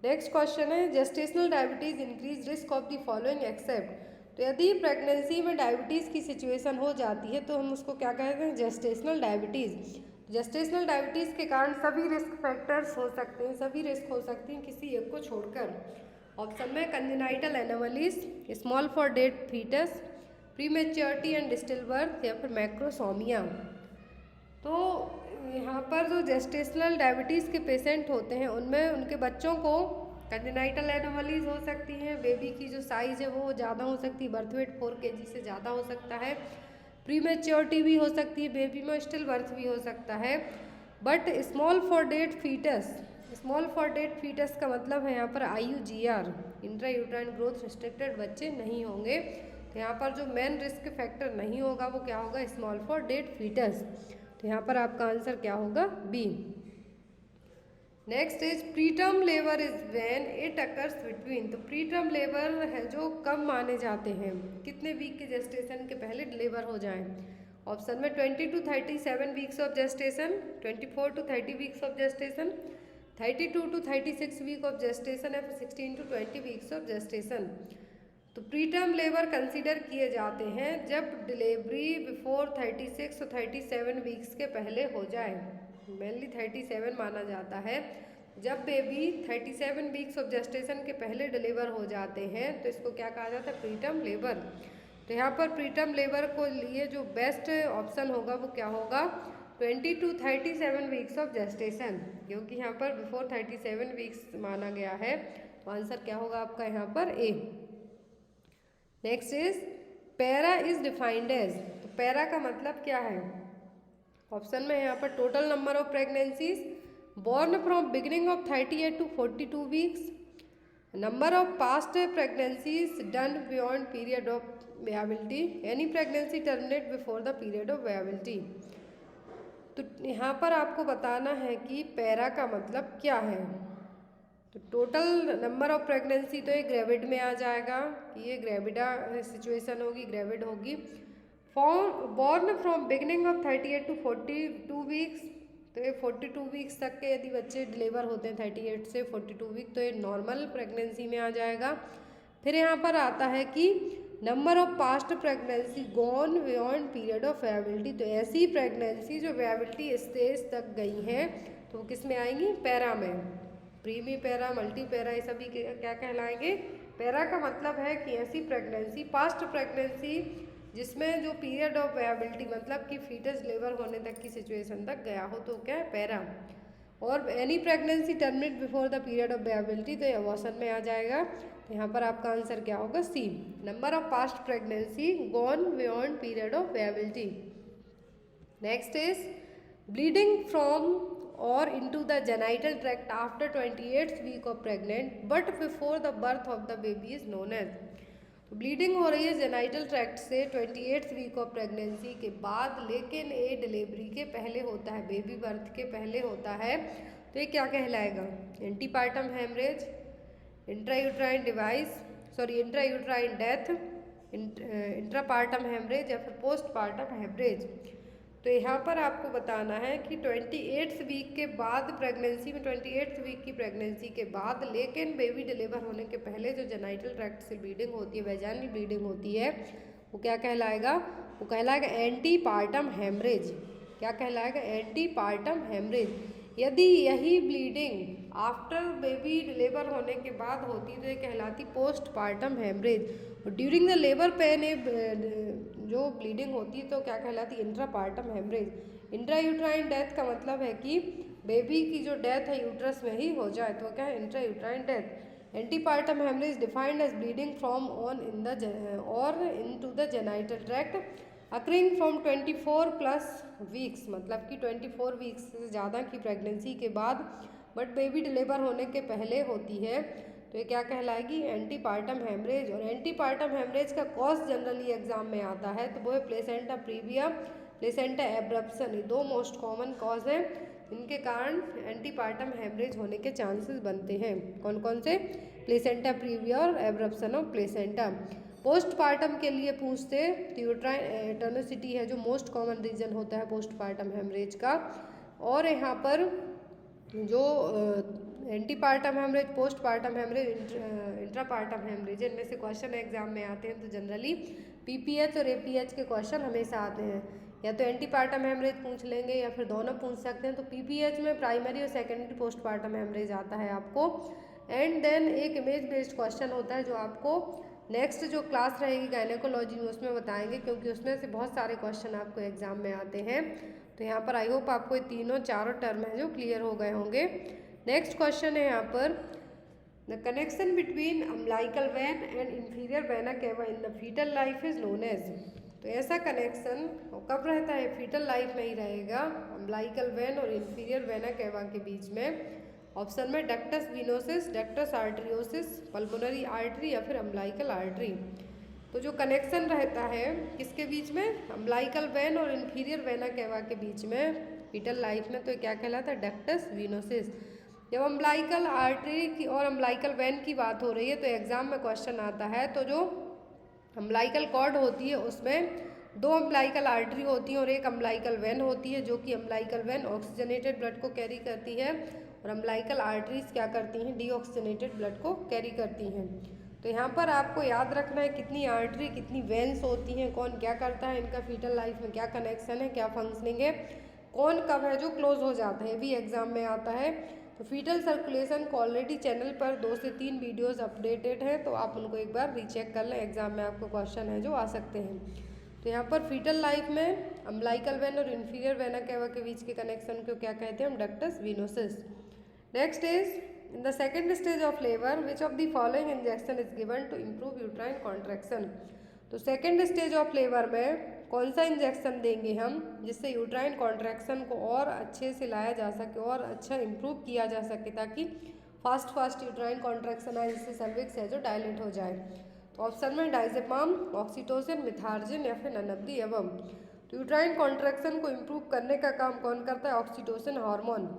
नेक्स्ट क्वेश्चन है gestational diabetes increase risk of the following except. तो यदि प्रेगनेंसी में डायबिटीज़ की सिचुएशन हो जाती है तो हम उसको क्या कहते हैं, जेस्टेशनल डायबिटीज़। जेस्टेशनल डायबिटीज़ के कारण सभी रिस्क फैक्टर्स हो सकते हैं, सभी रिस्क हो सकती हैं किसी एक को छोड़कर। ऑप्शन में congenital anomalies, small for dead fetus, prematurity and still birth, या फिर मैक्रोसोमिया। तो यहाँ पर जो जेस्टेशनल डायबिटीज़ के पेशेंट होते हैं उनमें उनके बच्चों को कंजेनाइटल एनोमलीज हो सकती हैं, बेबी की जो साइज़ है वो ज़्यादा हो सकती है, बर्थ वेट 4 kg से ज़्यादा हो सकता है, प्रीमेच्योरिटी भी हो सकती है बेबी में, स्टिल बर्थ भी हो सकता है। But small for dead fetus, small for dead fetus का मतलब है यहाँ पर IUGR, intra uterine growth restricted बच्चे नहीं होंगे। तो यहाँ पर जो मेन रिस्क फैक्टर नहीं होगा वो क्या होगा, स्मॉल फॉर डेड फीटस। तो यहाँ पर आपका आंसर क्या होगा, B. Next is preterm labour is when it occurs between. तो प्रीटर्म लेबर है जो कब माने जाते हैं, कितने वीक के जेस्टेशन के पहले डिलीवर हो जाएं। ऑप्शन में 20 to 37 weeks of gestation, 24 to 30 weeks of gestation, 32 to 36 week of gestation, या फिर 16 to 20 वीक्स ऑफ जेस्टेशन। तो प्रीटर्म लेबर कंसीडर किए जाते हैं जब डिलीवरी बिफोर 36 और 37 वीक्स के पहले हो जाए। मेनली 37 माना जाता है। जब बेबी 37 वीक्स ऑफ जेस्टेशन के पहले डिलीवर हो जाते हैं तो इसको क्या कहा जाता है, प्रीटर्म लेबर। तो यहाँ पर प्रीटर्म लेबर को लिए जो बेस्ट ऑप्शन होगा वो क्या होगा, 20 to 37 वीक्स ऑफ जेस्टेशन, क्योंकि यहाँ पर बिफोर 37 वीक्स माना गया है। तो आंसर क्या होगा आपका यहाँ पर, A. Next is para is defined as. तो पैरा का मतलब क्या है, ऑप्शन में यहाँ पर total number of pregnancies born from beginning of 38 to 42 weeks, number of past pregnancies done beyond period of viability, any pregnancy terminate before the period of viability। तो यहाँ पर आपको बताना है कि पैरा का मतलब क्या है। तो टोटल नंबर ऑफ प्रेगनेंसी तो ये ग्रेविड में आ जाएगा, ये ग्रेविडा सिचुएशन होगी, ग्रेविड होगी। Born from beginning of 38 to 42 weeks, तो ये 42 वीक्स तक के यदि बच्चे डिलीवर होते हैं 38 से 42 वीक तो ये नॉर्मल प्रेगनेंसी में आ जाएगा। फिर यहाँ पर आता है कि number of past pregnancy gone beyond period of viability. तो ऐसी प्रेगनेंसी जो वेबिलिटी स्टेज तक गई हैं तो किस में आएंगी, पैरा में। प्रीमी पैरा, मल्टी पैरा, ये सभी क्या कहलाएंगे, पैरा का मतलब है कि ऐसी प्रेगनेंसी, पास्ट प्रेगनेंसी जिसमें जो पीरियड ऑफ वेबिलिटी मतलब कि फीटस डिलीवर होने तक की सिचुएशन तक गया हो तो क्या है, पैरा। और any pregnancy terminate before the period of viability तो ये अबॉर्शन में आ जाएगा। तो यहाँ पर आपका आंसर क्या होगा, C. Number of past pregnancy gone beyond period of viability. Next is bleeding from और into the genital tract after 28th week of pregnant but before the birth of the baby is known as। तो bleeding हो रही है genital tract से 28th week of pregnancy के बाद, लेकिन ये डिलीवरी के पहले होता है, बेबी बर्थ के पहले होता है, तो ये क्या कहलाएगा, antepartum haemorrhage, intrauterine device, sorry intrauterine death, intrapartum haemorrhage, या फिर पोस्टपार्टम हेमरेज। तो यहाँ पर आपको बताना है कि 28th वीक के बाद प्रेगनेंसी में, 28th वीक की प्रेगनेंसी के बाद लेकिन बेबी डिलीवर होने के पहले जो जेनाइटल ट्रैक्ट से ब्लीडिंग होती है, वैजाइनल ब्लीडिंग होती है, वो क्या कहलाएगा, वो कहलाएगा एंटीपार्टम हेमरेज। क्या कहलाएगा, एंटीपार्टम हेमरेज। यदि यही ब्लीडिंग आफ्टर बेबी डिलीवर होने के बाद होती तो ये कहलाती पोस्टपार्टम हेमरेज। और ड्यूरिंग द लेबर पेन जो ब्लीडिंग होती है तो क्या कहलाती, इंट्रापार्टम हेमरेज। इंट्रायूट्राइन डेथ का मतलब है कि बेबी की जो डेथ है यूट्रस में ही हो जाए तो क्या है, intrauterine death. Antepartum haemorrhage defined as bleeding from on in the और into the genital tract occurring from 24+ weeks, मतलब कि 24 वीक्स से ज़्यादा की प्रेगनेंसी के बाद बट बेबी डिलीवर होने के पहले होती है तो ये क्या कहलाएगी, एंटीपार्टम हेमरेज। और एंटीपार्टम हेमरेज का कॉज जनरली एग्जाम में आता है तो वो है प्लेसेंटा प्रीविया, प्लेसेंटा एब्रप्शन। ये दो मोस्ट कॉमन कॉज हैं इनके कारण एंटीपार्टम हेमरेज होने के चांसेस बनते हैं। कौन कौन से, प्लेसेंटा प्रीविया और एब्रप्शन ऑफ प्लेसेंटा। पोस्टपार्टम के लिए पूछते तो यूट्राइन एटर्निसिटी है जो मोस्ट कॉमन रीजन होता है पोस्टपार्टम हेमरेज का। और यहाँ पर जो antepartum haemorrhage, postpartum haemorrhage, intrapartum haemorrhage, इनमें से क्वेश्चन एग्जाम में आते हैं तो जनरली PPH और APH के क्वेश्चन हमेशा आते हैं। या तो एंटीपार्टम हेमरेज पूछ लेंगे या फिर दोनों पूछ सकते हैं। तो पीपीएच में प्राइमरी और सेकेंडरी पोस्टपार्टम हेमरेज आता है आपको। एंड देन एक इमेज बेस्ड क्वेश्चन होता है जो आपको नेक्स्ट जो क्लास रहेगी गायनेकोलॉजी में उसमें बताएंगे, क्योंकि उसमें से बहुत सारे क्वेश्चन आपको एग्जाम में आते हैं। तो यहाँ पर आई होप आपको ये चारों टर्म है जो क्लियर हो गए होंगे। नेक्स्ट क्वेश्चन है यहाँ पर, the connection between umbilical vein and inferior vena cava in the fetal life is known as. तो ऐसा कनेक्शन कब रहता है, फीटल लाइफ में ही रहेगा अम्बिलिकल वेन और इंफीरियर वेना केवा के बीच में। ऑप्शन में ductus venosus, ductus आर्टरियोसिस, pulmonary artery या फिर अम्बिलिकल आर्टरी। तो जो कनेक्शन रहता है किसके बीच में, अम्बिलिकल वेन और इंफीरियर वेना केवा के बीच में फीटल लाइफ में, तो क्या कहलाता है, डक्टस विनोसिस। जब अम्बिलिकल आर्टरी की और अम्बिलिकल वेन की बात हो रही है तो एग्जाम में क्वेश्चन आता है, तो जो अम्बिलिकल कॉर्ड होती है उसमें 2 अम्बिलिकल आर्टरी होती हैं और एक अम्बिलिकल वेन होती है, जो कि अम्बिलिकल वेन ऑक्सीजनेटेड ब्लड को कैरी करती है और अम्बिलिकल आर्टरीज क्या करती हैं, डीऑक्सीजनेटेड ब्लड को कैरी करती हैं। तो यहाँ पर आपको याद रखना है कितनी आर्टरी कितनी वेन्स होती हैं, कौन क्या करता है, इनका फीटल लाइफ में क्या कनेक्शन है, क्या फंक्शनिंग है, कौन कब है जो क्लोज हो जाता है, भी एग्जाम में आता है। तो फीटल सर्कुलेशन को ऑलरेडी चैनल पर 2 से 3 वीडियोस अपडेटेड हैं, तो आप उनको एक बार रीचेक कर लें, एग्जाम में आपको क्वेश्चन है जो आ सकते हैं। तो यहाँ पर फीटल लाइफ में अम्बिलिकल वेन और इंफीरियर वेना केवा के बीच के कनेक्शन को क्या कहते हैं हम, ductus venosus. Next is in the second stage of labour which of the following injection is given to improve uterine contraction. तो सेकेंड स्टेज ऑफ लेबर में कौन सा इंजेक्शन देंगे हम जिससे यूट्राइन कॉन्ट्रैक्शन को और अच्छे से लाया जा सके और अच्छा इम्प्रूव किया जा सके, ताकि फास्ट यूट्राइन कॉन्ट्रैक्शन आए जिससे सर्विक्स है जो डायलेट हो जाए। तो ऑप्शन में डाइजेपाम, ऑक्सीटोसिन, मिथार्जिन या फिर नन ऑफ द एबव। तो यूट्राइन कॉन्ट्रैक्शन को इम्प्रूव करने का काम कौन करता है, ऑक्सीटोसिन हार्मोन।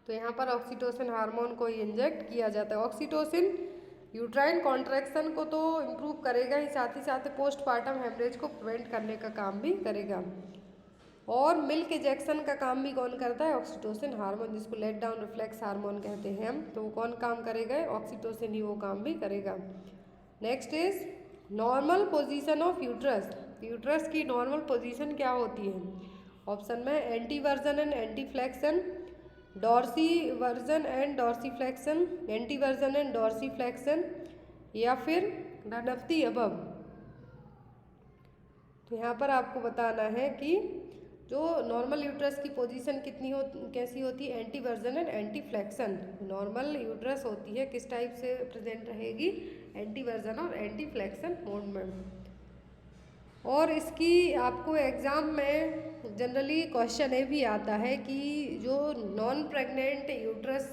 तो यहाँ पर ऑक्सीटोसिन हार्मोन को इंजेक्ट किया जाता है। ऑक्सीटोसिन यूट्राइन कॉन्ट्रैक्शन को तो इम्प्रूव करेगा ही, साथ ही पोस्टपार्टम हेमरेज को प्रिवेंट करने का काम भी करेगा। और मिल्क इंजेक्शन का काम भी कौन करता है, ऑक्सीटोसिन हार्मोन, जिसको लेट डाउन रिफ्लेक्स हार्मोन कहते हैं हम। तो वो कौन काम करेगा, ऑक्सीटोसिन ही वो काम भी करेगा। Next is normal position of uterus. Uterus की नॉर्मल पोजीशन क्या होती है, ऑप्शन में anteversion and anteflexion, dorsiversion and dorsiflexion, anteversion and dorsiflexion या फिर नन ऑफ द अबव। तो यहाँ पर आपको बताना है कि जो नॉर्मल यूट्रस की पोजीशन कैसी होती है, एंटीवर्जन एंड एंटीफ्लेक्शन। नॉर्मल यूट्रस होती है किस टाइप से प्रेजेंट रहेगी, एंटीवर्जन और एंटीफ्लेक्शन मोड में। और इसकी आपको एग्ज़ाम में जनरली क्वेश्चन ये भी आता है कि जो नॉन प्रेग्नेंट यूट्रस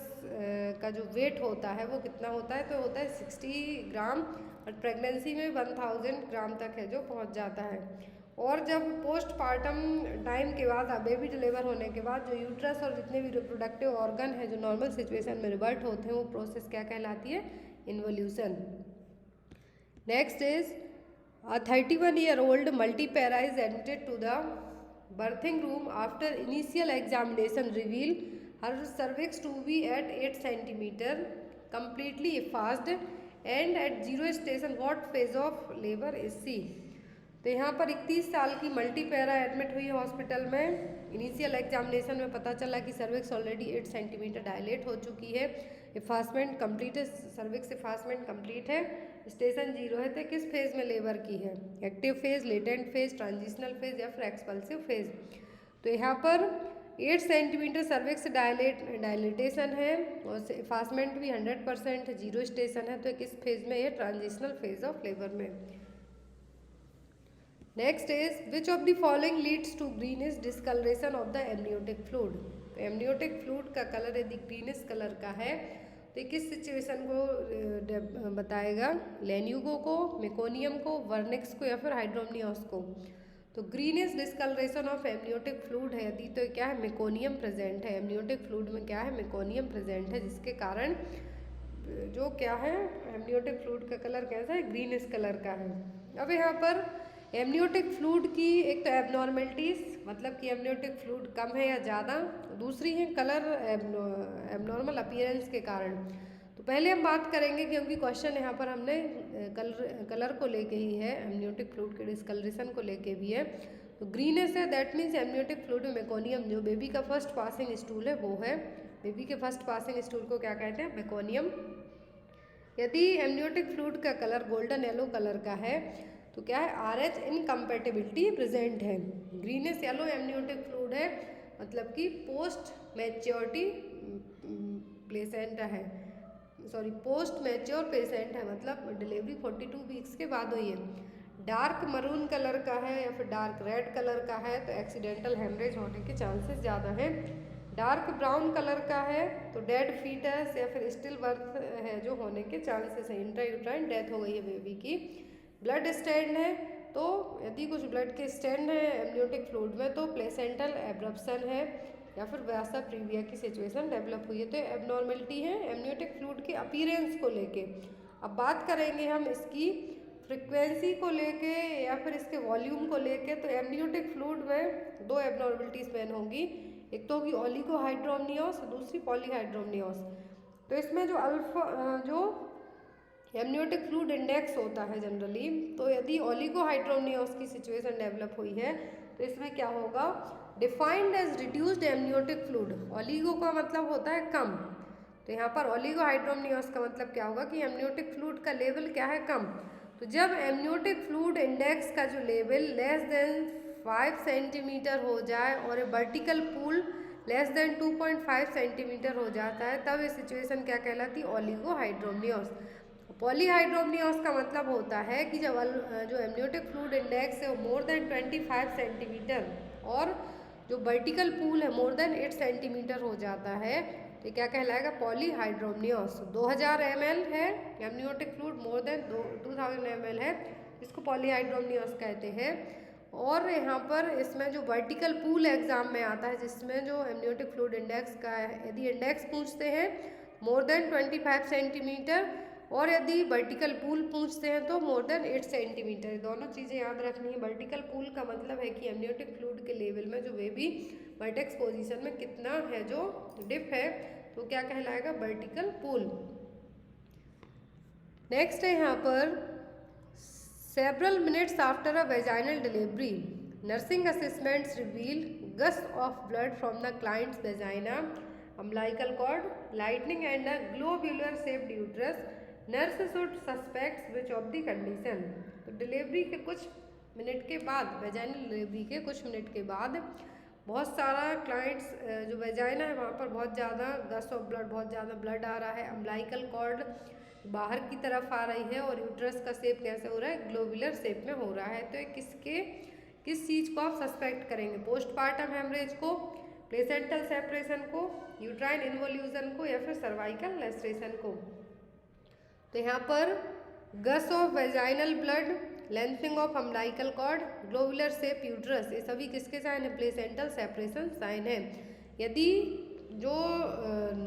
का जो वेट होता है वो कितना होता है, तो होता है 60 ग्राम, और प्रेगनेंसी में 1000 ग्राम तक है जो पहुंच जाता है। और जब पोस्टपार्टम टाइम के बाद बेबी डिलीवर होने के बाद जो यूट्रस और जितने भी रिप्रोडक्टिव ऑर्गन है जो नॉर्मल सिचुएशन में रिवर्ट होते हैं, वो प्रोसेस क्या कहलाती है, involution. Next is A 31-year-old multipara is admitted to the birthing room after initial examination reveal her cervix to be at 8 centimeter, completely effaced, and at 0 station what phase of labor is she? तो यहाँ पर 31 साल की multipara admit हुई है hospital में। Initial examination में पता चला कि सर्विक्स ऑलरेडी 8 सेंटीमीटर डायलेट हो चुकी है, इफासमेंट कंप्लीट है, सर्विक्स इफासमेंट कंप्लीट है, स्टेशन 0 है। तो किस फेज में लेबर की है, active phase, latent phase, transitional phase या फिर एक्सपल्सिव फेज। तो यहाँ पर 8 सेंटीमीटर सर्विक्स डायलेटेशन है और इफासमेंट भी 100% 0 स्टेशन है। तो किस फेज में है, ट्रांजिशनल फेज ऑफ लेबर में। Next is which of the following leads to greenish discolouration of the amniotic fluid. तो एमनियोटिक फ्लूइड का कलर यदि ग्रीनिश कलर का है तो किस सिचुएशन को बताएगा, लेन्यूगो को, मेकोनियम को, वर्निक्स को या फिर हाइड्रोमनियोस को। तो greenish discolouration of amniotic fluid है यदि, तो क्या है, मेकोनियम प्रेजेंट है। एमनियोटिक फ्लूइड में क्या है, मेकोनियम प्रेजेंट है, जिसके कारण जो क्या है, एमनियोटिक फ्लूइड का कलर कैसा है, ग्रीनिश कलर का है। अब यहाँ पर एमनियोटिक फ्लूइड की एक तो एबनॉर्मेलिटीज़, मतलब कि एमनियोटिक फ्लूइड कम है या ज़्यादा, दूसरी है कलर एबनॉर्मल अपीयरेंस के कारण। तो पहले हम बात करेंगे क्योंकि क्वेश्चन यहाँ पर हमने कलर को लेके ही है, एमनियोटिक फ्लूइड के डिस्कलरेशन को लेके भी है। तो ग्रीनेस है, दैट मीन्स एमनियोटिक फ्लूइड में मेकोनियम, जो बेबी का फर्स्ट पासिंग स्टूल है वो है। बेबी के फर्स्ट पासिंग स्टूल को क्या कहते हैं? मेकोनियम। यदि एमनियोटिक फ्लूइड का कलर गोल्डन येलो कलर का है तो क्या है? RH इनकम्पेटिबिलिटी प्रेजेंट है। ग्रीनिश येलो एमनियोटिक फ्लूइड है, मतलब कि पोस्ट मैच्योरिटी प्लेसेंटा है, सॉरी पोस्ट मैच्योर पेशेंट है, मतलब डिलीवरी 42 वीक्स के बाद हुई है। डार्क मरून कलर का है या फिर डार्क रेड कलर का है तो एक्सीडेंटल हेमरेज होने के चांसेस ज़्यादा हैं। डार्क ब्राउन कलर का है तो डेड फीटस या फिर स्टिल बर्थ है जो होने के चांसेस हैं, इंट्रायूट्राइन डेथ हो गई है बेबी की। ब्लड स्टैंड है, तो यदि कुछ ब्लड के स्टैंड है एमनियोटिक फ्लूइड में तो प्लेसेंटल एब्रप्शन है या फिर वैसा प्रीविया की सिचुएशन डेवलप हुई है, तो एबनॉर्मेलिटी है एमनियोटिक फ्लूइड के अपीयरेंस को लेके। अब बात करेंगे हम इसकी फ्रिक्वेंसी को लेके या फिर इसके वॉल्यूम को लेके, तो एमनियोटिक फ्लूइड में दो एबनॉर्मेलिटीज मेन होगी, एक तो होगी ओलिगोहाइड्रोमनियोस, दूसरी पॉलीहाइड्रोमनियोस। तो इसमें जो एमनियोटिक फ्लूइड इंडेक्स होता है जनरली, तो यदि ओलिगोहाइड्रोमनियोस की सिचुएशन डेवलप हुई है तो इसमें क्या होगा? Defined as reduced amniotic fluid. Oligo का मतलब होता है कम, तो यहाँ पर ओलिगोहाइड्रोमनियोस का मतलब क्या होगा कि एमनियोटिक फ्लूइड का लेवल क्या है? कम। तो जब एमनियोटिक फ्लूइड इंडेक्स का जो लेवल लेस देन 5 सेंटीमीटर हो जाए और vertical pool less than 2.5 centimetre हो जाता है, तब ये सिचुएशन क्या कहलाती है? ओलिगोहाइड्रोमनियोस। पॉलीहाइड्रोमनियोस का मतलब होता है कि जब जो एमनियोटिक फ्लूइड इंडेक्स है वो मोर देन 25 सेंटीमीटर और जो वर्टिकल पूल है मोर देन 8 सेंटीमीटर हो जाता है, तो क्या कहलाएगा? पॉलीहाइड्रोमनियोस। 2000 ml है amniotic fluid, more than 2000 ml है, इसको पॉलीहाइड्रोमनियोस कहते हैं। और यहाँ पर इसमें जो वर्टिकल पूल एग्जाम में आता है जिसमें जो एमनियोटिक फ्लूइड इंडेक्स का है, यदि इंडेक्स पूछते हैं मोर देन 25 सेंटीमीटर और यदि वर्टिकल पूल पूछते हैं तो मोर देन 8 सेंटीमीटर। दोनों चीज़ें याद रखनी है। वर्टिकल पूल का मतलब है कि एमनियोटिक फ्लूइड के लेवल में जो बेबी वर्टेक्स पोजीशन में कितना है जो डिप है, तो क्या कहलाएगा? Vertical pool. नेक्स्ट है यहाँ पर several minutes after a vaginal delivery nursing assessments reveal gush of blood from the client's vagina, umbilical cord, lightning and a globular shaped uterus. Nurse should suspects which of the condition. तो delivery के कुछ minute के बाद, vaginal delivery के कुछ minute के बाद बहुत सारा क्लाइंट्स जो वेजाइना है वहाँ पर बहुत ज़्यादा गस ऑफ ब्लड, बहुत ज़्यादा ब्लड आ रहा है, अम्बिलिकल कॉर्ड बाहर की तरफ आ रही है और यूट्रस का शेप कैसे हो रहा है? ग्लोबुलर शेप में हो रहा है। तो ये किस चीज़ को आप सस्पेक्ट करेंगे? पोस्टपार्टम हेमरेज को, प्लेसेंटल सेपरेशन को, यूट्राइन इन्वोल्यूशन को या फिर सर्वाइकल लेस्ट्रेशन को। तो यहाँ पर gush of vaginal blood, lengthening of umbilical cord, globular shape uterus, ये सभी किसके साइन है? प्लेसेंटल सेपरेशन साइन है। यदि जो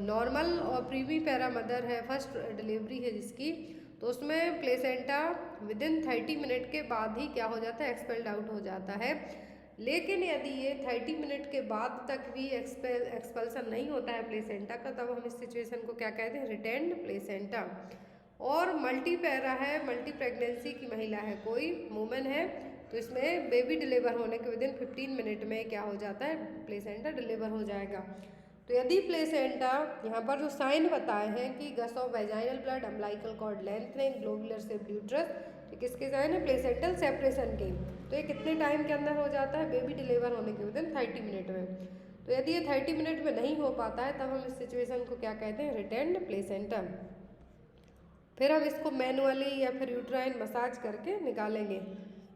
नॉर्मल और प्रीवी पैरा मदर है, फर्स्ट डिलीवरी है जिसकी, तो उसमें प्लेसेंटा विदिन 30 मिनट के बाद ही क्या हो जाता है? एक्सपेल्ड आउट हो जाता है। लेकिन यदि ये 30 मिनट के बाद तक भी एक्सपल्सन नहीं होता है प्लेसेंटा का, तब हम इस सिचुएशन को क्या कहते हैं? Retained placenta. और मल्टी पैरा है, मल्टी प्रेगनेंसी की महिला है, कोई वुमेन है, तो इसमें बेबी डिलीवर होने के विदिन 15 मिनट में क्या हो जाता है? प्लेसेंटा डिलीवर हो जाएगा। तो यदि प्लेसेंटा यहाँ पर जो साइन बताए हैं कि gush of vaginal blood, umbilical cord lengthening, globular shaped uterus, तो किसके साइन है? प्लेसेंटल सेपरेशन के। तो ये कितने टाइम के अंदर हो जाता है? बेबी डिलीवर होने के विदिन 30 मिनट में। तो यदि ये 30 मिनट में नहीं हो पाता है तब हम इस सिचुएशन को क्या कहते हैं? Retained placenta. फिर हम इसको मैनुअली या फिर यूट्राइन मसाज करके निकालेंगे।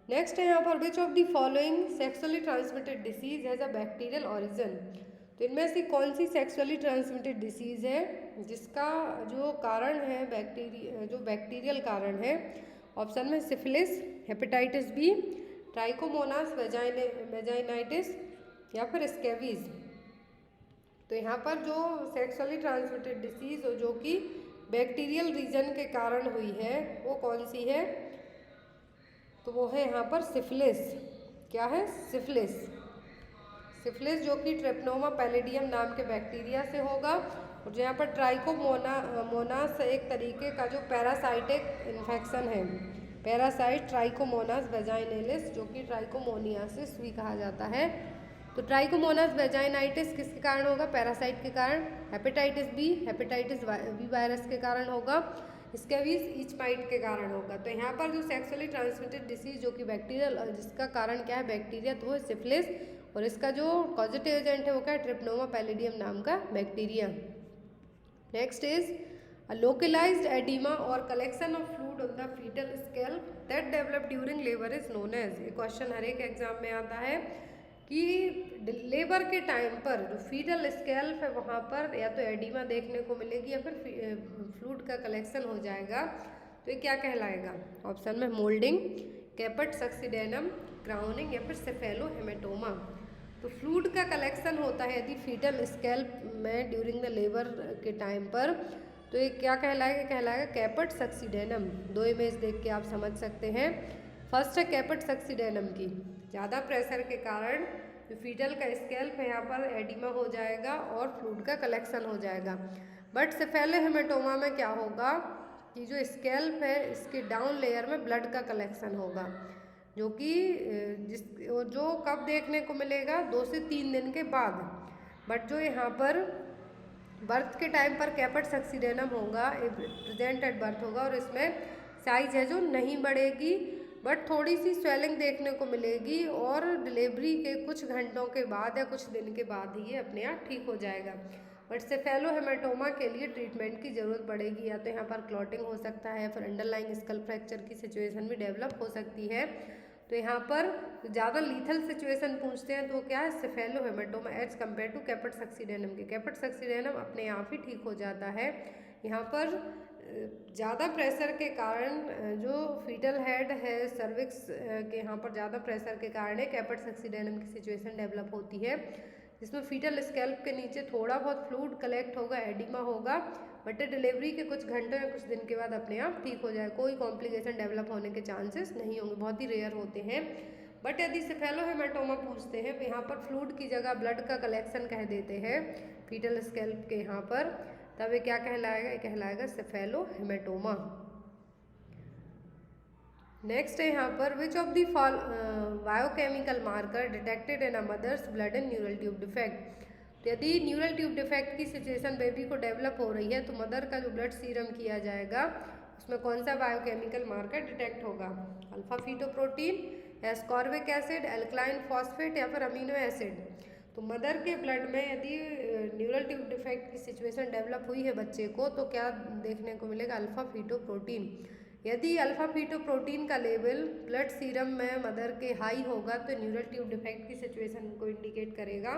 नेक्स्ट है यहाँ पर which of the following sexually transmitted disease has a bacterial origin. तो इनमें से कौन सी सेक्सुअली ट्रांसमिटेड डिसीज है जिसका जो कारण है बैक्टीरिया, जो बैक्टीरियल कारण है? ऑप्शन में syphilis, hepatitis B, trichomonas vaginitis या फिर स्कैबीज। तो यहाँ पर जो सेक्सुअली ट्रांसमिटेड डिसीज जो कि बैक्टीरियल रीजन के कारण हुई है वो कौन सी है? तो वो है यहाँ पर सिफिलिस। क्या है? सिफिलिस। सिफिलिस जो कि ट्रिप्नोमा पैलिडियम नाम के बैक्टीरिया से होगा, और जो यहाँ पर ट्राइकोमोनास एक तरीके का जो पैरासाइटिक इन्फेक्शन है, पैरासाइट ट्राइकोमोनास वेजाइनलिस, जो कि ट्राइकोमोनियासिस भी कहा जाता है। तो ट्राइकोमोनास वेजाइनाइटिस किसके कारण होगा? पैरासाइट के कारण। हेपेटाइटिस बी वायरस के कारण होगा। स्कैबिस ईच माइट के कारण होगा। तो यहाँ पर जो सेक्सुअली ट्रांसमिटेड डिसीज जो कि बैक्टीरियल, जिसका कारण क्या है? बैक्टीरिया, तो वो सिफिलिस, और इसका जो पॉजिटिव एजेंट है वो क्या है? ट्रिप्नोमा पैलिडियम नाम का bacteria. Next is a localized edema or collection of fluid on the fetal scalp that develop during labor is known as। ये क्वेश्चन हर एक एग्जाम में आता है कि लेबर के टाइम पर जो फीटल स्कैल्प है वहाँ पर या तो एडिमा देखने को मिलेगी या फिर फ्लूइड का कलेक्शन हो जाएगा। तो ये क्या कहलाएगा? ऑप्शन में मोल्डिंग, कैपेट सक्सीडेनम, क्राउनिंग या फिर सेफेलोहेमेटोमा। तो फ्लूइड का कलेक्शन होता है यदि फीटल स्कैल्प में ड्यूरिंग द लेबर के टाइम पर, तो ये क्या कहलाएगा? कहलाएगा कैपेट सक्सीडेनम। दो इमेज देख के आप समझ सकते हैं। फर्स्ट है कैपेट सक्सीडेनम की, ज़्यादा प्रेशर के कारण जो फीटल का स्कैल्प है यहाँ पर एडिमा हो जाएगा और फ्लूइड का कलेक्शन हो जाएगा। बट सेफेलोहेमेटोमा में क्या होगा कि जो स्कैल्प है इसके डाउन लेयर में ब्लड का कलेक्शन होगा, जो कि जो कब देखने को मिलेगा? 2 से 3 दिन के बाद। बट जो यहाँ पर बर्थ के टाइम पर कैपेट सक्सीडेनम होगा, प्रेजेंट एट बर्थ होगा, और इसमें साइज है जो नहीं बढ़ेगी बट थोड़ी सी स्वेलिंग देखने को मिलेगी, और डिलीवरी के कुछ घंटों के बाद या कुछ दिन के बाद ही ये अपने आप ठीक हो जाएगा। बट सेफेलोहेमेटोमा के लिए ट्रीटमेंट की ज़रूरत पड़ेगी, या तो यहाँ पर क्लॉटिंग हो सकता है, फिर अंडरलाइंग स्कल फ्रैक्चर की सिचुएशन भी डेवलप हो सकती है। तो यहाँ पर ज़्यादा लीथल सिचुएशन पूछते हैं तो क्या है? सेफेलोहेमेटोमा एज कम्पेयर टू कैपेट सक्सीडेनम के। कैपेट सक्सीडेनम अपने आप ही ठीक हो जाता है। यहाँ पर ज़्यादा प्रेशर के कारण जो फीटल हेड है सर्विक्स के यहाँ पर ज़्यादा प्रेशर के कारण कैपेट सक्सीडेनम की सिचुएशन डेवलप होती है, जिसमें फीटल स्कैल्प के नीचे थोड़ा बहुत फ्लूइड कलेक्ट होगा, एडिमा होगा, बट डिलीवरी के कुछ घंटों या कुछ दिन के बाद अपने आप ठीक हो जाए। कोई कॉम्प्लिकेशन डेवलप होने के चांसेस नहीं होंगे, बहुत ही रेयर होते हैं। बट यदि सेफेलोहेमेटोमा पूछते हैं तो यहाँ पर फ्लूइड की जगह ब्लड का कलेक्शन कह देते हैं फीटल स्कैल्प के यहाँ पर, तब ये क्या कहलाएगा? ये कहलाएगा सेफेलोहेमेटोमा। नेक्स्ट है यहाँ पर which of the biochemical marker detected in a mother's blood and neural tube defect. तो यदि न्यूरल ट्यूब डिफेक्ट की सिचुएशन बेबी को डेवलप हो रही है तो मदर का जो ब्लड सीरम किया जाएगा उसमें कौन सा बायोकेमिकल मार्कर डिटेक्ट होगा? Alpha fetoprotein, ascorbic acid, alkaline phosphate या फिर अमीनो एसिड। तो मदर के ब्लड में यदि न्यूरल ट्यूब डिफेक्ट की सिचुएशन डेवलप हुई है बच्चे को तो क्या देखने को मिलेगा? Alpha fetoprotein. यदि अल्फा फीटोप्रोटीन का लेवल ब्लड सीरम में मदर के हाई होगा तो न्यूरल ट्यूब डिफेक्ट की सिचुएशन को इंडिकेट करेगा,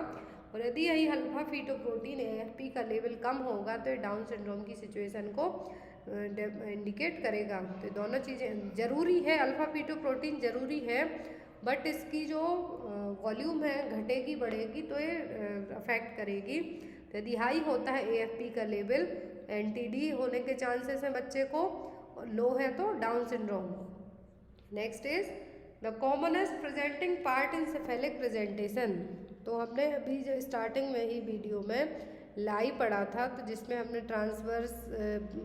और यदि यही अल्फा फीटोप्रोटीन AFP का लेवल कम होगा तो डाउन सिंड्रोम की सिचुएशन को इंडिकेट करेगा। तो दोनों चीज़ें ज़रूरी है, अल्फा फीटोप्रोटीन ज़रूरी है, बट इसकी जो वॉल्यूम है घटेगी बढ़ेगी तो ये अफेक्ट करेगी। तो यदि हाई होता है AFP का लेवल, NTD होने के चांसेस हैं बच्चे को, लो है तो down syndrome. Next is the commonest presenting part in cephalic presentation. तो हमने अभी जो स्टार्टिंग में ही वीडियो में लाई पढ़ा था, तो जिसमें हमने ट्रांसवर्स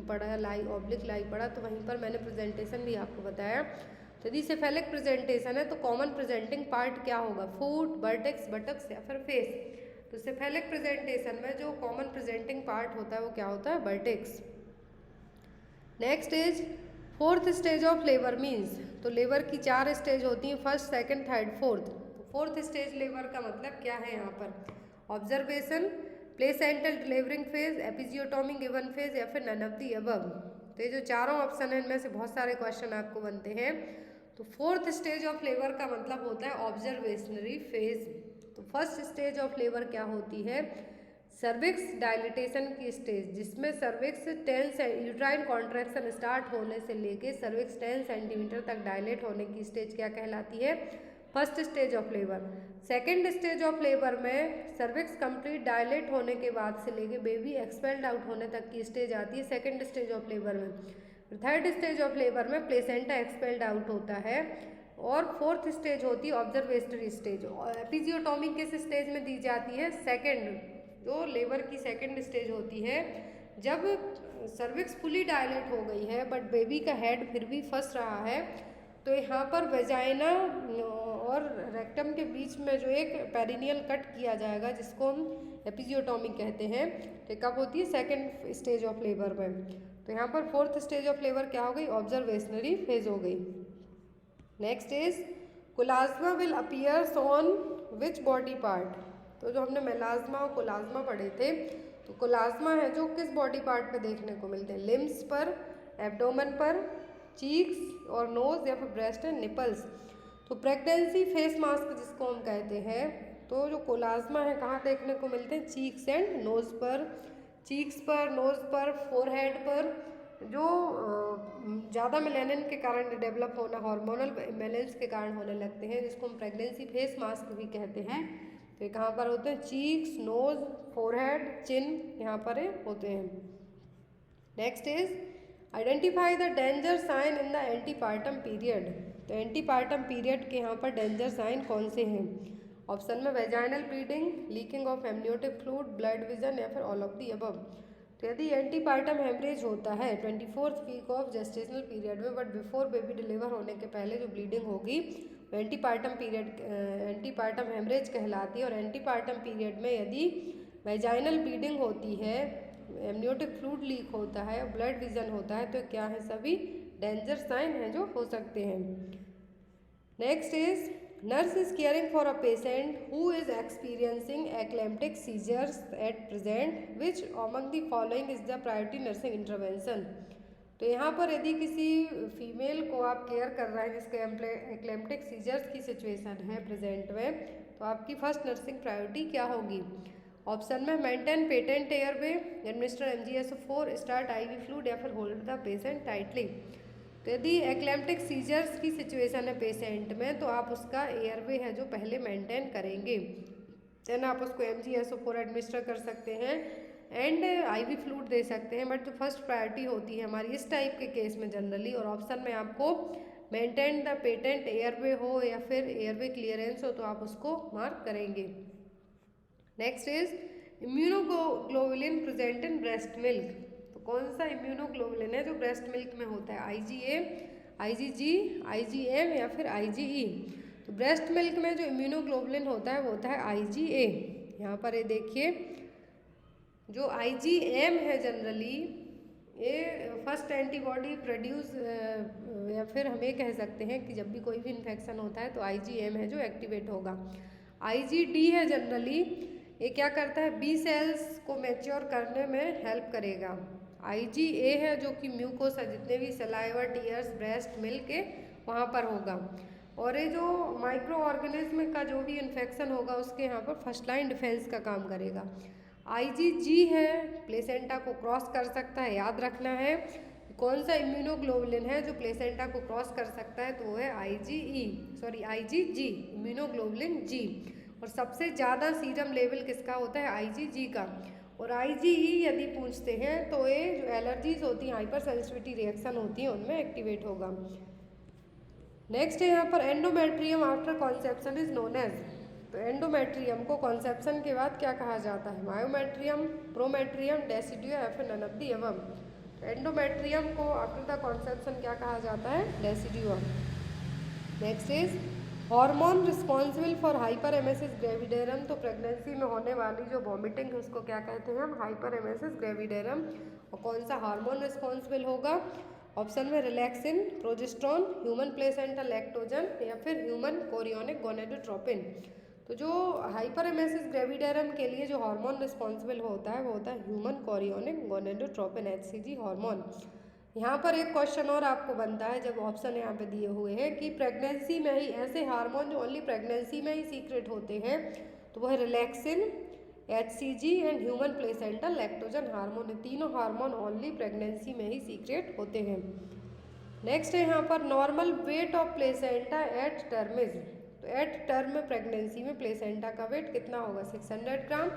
पढ़ा, लाई ऑब्लिक लाई पढ़ा, तो वहीं पर मैंने प्रेजेंटेशन भी आपको बताया। तो यदि सेफेलिक प्रेजेंटेशन है तो कॉमन प्रेजेंटिंग पार्ट क्या होगा? फुट, वर्टेक्स, बटक्स या फिर फेस। तो सेफेलिक प्रेजेंटेशन में जो कॉमन प्रेजेंटिंग पार्ट होता है वो क्या होता है? Vertex. Next is fourth stage of labour means. तो लेबर की 4 स्टेज होती हैं, फर्स्ट, सेकंड, थर्ड, फोर्थ। तो फोर्थ स्टेज लेबर का मतलब क्या है यहाँ पर? Observation, placental delivering phase, episiotomy given phase या फिर नन ऑफ दी अबव। तो ये जो चारों ऑप्शन है इनमें से बहुत सारे क्वेश्चन आपको बनते हैं। तो फोर्थ स्टेज ऑफ लेबर का मतलब होता है ऑब्जर्वेशनरी फेज। तो फर्स्ट स्टेज ऑफ लेबर क्या होती है? सर्विक्स डायलिटेशन की स्टेज, जिसमें सर्विक्स 10 यूट्राइन कॉन्ट्रैक्शन स्टार्ट होने से लेके सर्विक्स 10 सेंटीमीटर तक डायलेट होने की स्टेज क्या कहलाती है? First stage of labour. Second stage of labour में सर्विक्स कंप्लीट डायलेट होने के बाद से लेके बेबी एक्सपेल्ड आउट होने तक की स्टेज आती है सेकेंड स्टेज ऑफ लेबर में। थर्ड स्टेज ऑफ लेबर में प्लेसेंटा एक्सपेल्ड आउट होता है, और फोर्थ स्टेज होती है ऑब्जर्वेशनरी स्टेज। एपिजियोटॉमी किस स्टेज में दी जाती है? सेकेंड, जो लेबर की सेकेंड स्टेज होती है जब सर्विक्स फुली डायलेट हो गई है बट बेबी का हेड फिर भी फंस रहा है, तो यहाँ पर वेजाइना और रेक्टम के बीच में जो एक पेरिनियल कट किया जाएगा जिसको हम एपिजियोटॉमी कहते हैं, तो कब होती है? सेकेंड स्टेज ऑफ लेबर में। तो यहाँ पर फोर्थ स्टेज ऑफ लेबर क्या हो गई? ऑब्जर्वेशनरी फेज हो गई। Next is chloasma will appears on which body part. तो जो हमने मेलाज्मा और कोलाज्मा पढ़े थे, तो कोलाज्मा है जो किस बॉडी पार्ट पे देखने को मिलते हैं? लिम्स पर, एब्डोमेन पर, चीक्स और नोज या फिर ब्रेस्ट एंड निपल्स। तो प्रेगनेंसी फेस मास्क जिसको हम कहते हैं, तो जो कोलाज्मा है कहाँ देखने को मिलते हैं? चीक्स एंड नोज पर, चीक्स पर, नोज पर, फोरहेड पर। जो ज़्यादा मेलानिन के कारण डेवलप होना, हार्मोनल इम्बैलेंस के कारण होने लगते हैं, जिसको हम प्रेगनेंसी फेस मास्क भी कहते हैं। तो कहाँ पर होते हैं? चीक्स, नोज, फोरहेड, चिन, यहाँ पर होते हैं। Next is identify the danger sign in the antepartum period. तो एंटीपार्टम पीरियड के यहाँ पर डेंजर साइन कौन से हैं? ऑप्शन में vaginal bleeding, leaking of amniotic fluid, blood vision या फिर ऑल ऑफ दी अबव। तो यदि एंटीपार्टम हेमरेज होता है 24th week of gestational period में, बट बिफोर बेबी डिलीवर होने के पहले जो ब्लीडिंग होगी वो एंटीपार्टम पीरियड, एंटीपार्टम हेमरेज कहलाती है। और एंटीपार्टम पीरियड में यदि वेजाइनल ब्लीडिंग होती है, एमनियोटिक फ्लूइड लीक होता है, ब्लड विजन होता है, तो क्या है? सभी डेंजर साइन हैं जो हो सकते हैं। Next is nurse is caring for a patient who is experiencing eclamptic seizures at present, which among the following is the priority nursing intervention. तो यहाँ पर यदि किसी फीमेल को आप केयर कर रहे हैं जिसके एक्लेम्प्टिक सीजर्स की सिचुएशन है प्रेजेंट में, तो आपकी फर्स्ट नर्सिंग प्रायोरिटी क्या होगी? ऑप्शन में maintain patent airway, administer MgSO4, start IV fluid या फिर होल्ड द पेशेंट टाइटली। तो यदि एक्लेम्प्टिक सीजर्स की सिचुएशन है पेशेंट में, तो आप उसका एयरवे है जो पहले मेंटेन करेंगे, देन आप उसको MgSO4 एडमिनिस्टर कर सकते हैं एंड IV फ्लूइड दे सकते हैं। बट जो फर्स्ट प्रायोरिटी होती है हमारी इस टाइप के केस में जनरली, और ऑप्शन में आपको मेंटेन द पेटेंट एयरवे हो या फिर एयरवे क्लियरेंस हो, तो आप उसको मार्क करेंगे। Next is immunoglobulin present in breast milk. तो कौन सा इम्यूनोग्लोबुलिन है जो ब्रेस्ट मिल्क में होता है? IgA, IgG, IgM या फिर IgE। तो ब्रेस्ट मिल्क में जो इम्यूनोग्लोबुलिन होता है वो होता है IgA। यहाँ पर ये देखिए, जो IgM है जनरली ये फर्स्ट एंटीबॉडी प्रोड्यूस, या फिर हम ये कह सकते हैं कि जब भी कोई भी इन्फेक्शन होता है तो IgM है जो एक्टिवेट होगा। IgD है जनरली, ये क्या करता है? बी सेल्स को मैच्योर करने में हेल्प करेगा। IgA है जो कि म्यूकोसा, जितने भी सलाइवा, टीयर्स, ब्रेस्ट मिल्क के वहाँ पर होगा। और ये जो माइक्रो ऑर्गेनिज्म का जो भी इन्फेक्शन होगा उसके यहाँ पर फर्स्ट लाइन डिफेंस का काम करेगा। IgG है, प्लेसेंटा को क्रॉस कर सकता है। याद रखना है कौन सा इम्यूनोग्लोबुलिन है जो प्लेसेंटा को क्रॉस कर सकता है, तो वो है IgG, इम्यूनोग्लोबुलिन G। और सबसे ज़्यादा सीरम लेवल किसका होता है? IgG का। और IgE यदि पूछते हैं तो ये जो एलर्जीज होती हैं, हाइपर सेंसिटिविटी रिएक्शन होती है, उनमें एक्टिवेट होगा। नेक्स्ट है यहाँ पर endometrium after conception is known as. तो एंडोमेट्रियम को कॉन्सेप्शन के बाद क्या कहा जाता है? मायोमेट्रियम, प्रोमेट्रियम, डेसिडुआ या फिर none of the above. Endometrium को आफ्टर द कॉन्सेप्शन क्या कहा जाता है? Decidua. Next is hormone responsible for hyperemesis gravidarum. तो प्रेगनेंसी में होने वाली जो वॉमिटिंग है उसको क्या कहते हैं हम? हाइपरेमेसिस ग्रेविडेरम। और कौन सा हार्मोन रिस्पॉन्सिबल होगा? ऑप्शन में relaxin, progesterone, human placenta lactogen या फिर ह्यूमन कोरियोनिक गोनेडोट्रोपिन। तो जो हाइपरेमेसिस ग्रेविडेरम के लिए जो हार्मोन रिस्पॉन्सिबल होता है वो होता है human chorionic gonadotropin, HCG hormone. यहाँ पर एक क्वेश्चन और आपको बनता है, जब ऑप्शन यहाँ पे दिए हुए हैं कि प्रेगनेंसी में ही ऐसे हार्मोन जो ओनली प्रेगनेंसी में ही सीक्रेट होते हैं, तो वह है relaxin, HCG and human placenta lactogen hormone. तीनों हार्मोन ओनली प्रेगनेंसी में ही सीक्रेट होते हैं। नेक्स्ट है यहाँ पर normal weight of placenta at term is. तो एट टर्म प्रेगनेंसी में प्लेसेंटा का वेट कितना होगा? 600 gram,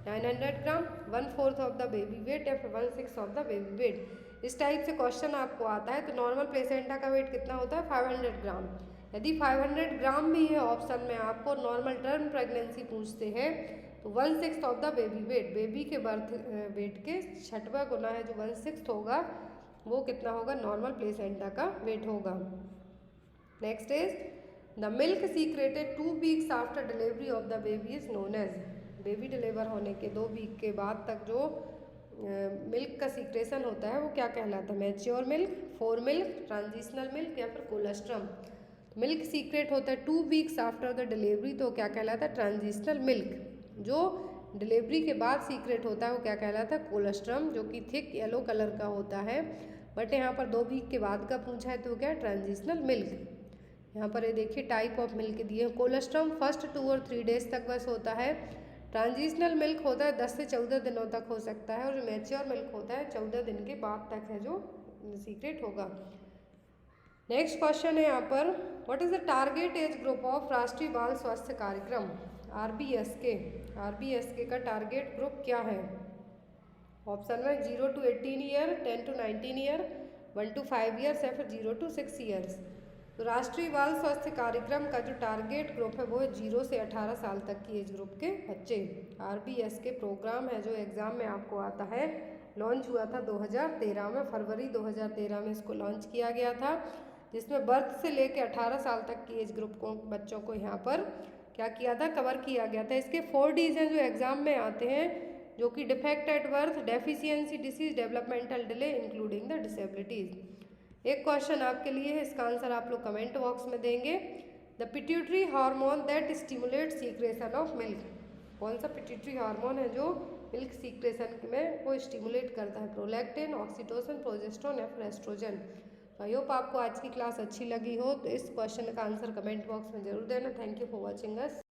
900 gram, 1/4 of the baby weight या फिर 1/6 ऑफ द बेबी वेट। इस टाइप से क्वेश्चन आपको आता है। तो नॉर्मल प्लेसेंटा का वेट कितना होता है? 500 ग्राम। यदि 500 ग्राम भी है ऑप्शन में आपको नॉर्मल टर्म प्रेगनेंसी पूछते हैं, तो 1/6 of the baby weight, baby के बर्थ वेट के 6वां गुना है जो 1/6 होगा, वो कितना होगा, नॉर्मल प्लेसेंटा का वेट होगा। Next is the milk secreted 2 weeks after delivery of the baby is known as, baby deliver होने के 2 वीक के बाद तक जो मिल्क का सीक्रेशन होता है वो क्या कहलाता है, mature milk, four milk, transitional milk या फिर कोलेस्ट्रम। मिल्क सीक्रेट होता है 2 वीक्स आफ्टर द डिलीवरी, तो क्या कहलाता है, ट्रांजिशनल मिल्क। जो डिलीवरी के बाद सीक्रेट होता है वो क्या कहलाता है, कोलेस्ट्रम, जो कि थिक येलो कलर का होता है। बट यहाँ पर 2 वीक के बाद का पूछा है तो क्या है, ट्रांजिशनल मिल्क। यहाँ पर ये देखिए टाइप ऑफ मिल्क दिए, कोलेस्ट्रम फर्स्ट 2 और 3 डेज तक बस होता है। ट्रांजिशनल मिल्क होता है 10 से 14 दिनों तक हो सकता है, और जो मैच्योर मिल्क होता है 14 दिन के बाद तक है जो सीक्रेट होगा। नेक्स्ट क्वेश्चन है यहाँ पर, what is the target age group of राष्ट्रीय बाल स्वास्थ्य कार्यक्रम, आरबीएसके का टारगेट ग्रुप क्या है। ऑप्शन में 0 to 18 year, 10 to 19 year, 1 to 5 years या फिर 0 to 6 ईयर्स। तो राष्ट्रीय बाल स्वास्थ्य कार्यक्रम का जो टारगेट ग्रुप है वो है 0 से 18 साल तक की एज ग्रुप के बच्चे। आरबीएस के प्रोग्राम है जो एग्ज़ाम में आपको आता है, लॉन्च हुआ था 2013 में, फरवरी 2013 में इसको लॉन्च किया गया था, जिसमें बर्थ से लेकर 18 साल तक की एज ग्रुप को बच्चों को यहाँ पर क्या किया था, कवर किया गया था। इसके 4 Ds हैं जो एग्ज़ाम में आते हैं, जो कि defect at birth, deficiency, disease, developmental delay including the disabilities. एक क्वेश्चन आपके लिए है, इसका आंसर आप लोग कमेंट बॉक्स में देंगे। The pituitary hormone that stimulate secretion of milk, कौन सा पिट्यूटरी हार्मोन है जो मिल्क सीक्रेशन में वो स्टिमुलेट करता है, प्रोलैक्टिन, ऑक्सीटोसिन, प्रोजेस्टेरोन या फिर एस्ट्रोजन। आई होप आपको आज की क्लास अच्छी लगी हो, तो इस क्वेश्चन का आंसर कमेंट बॉक्स में जरूर देना। Thank you for watching us.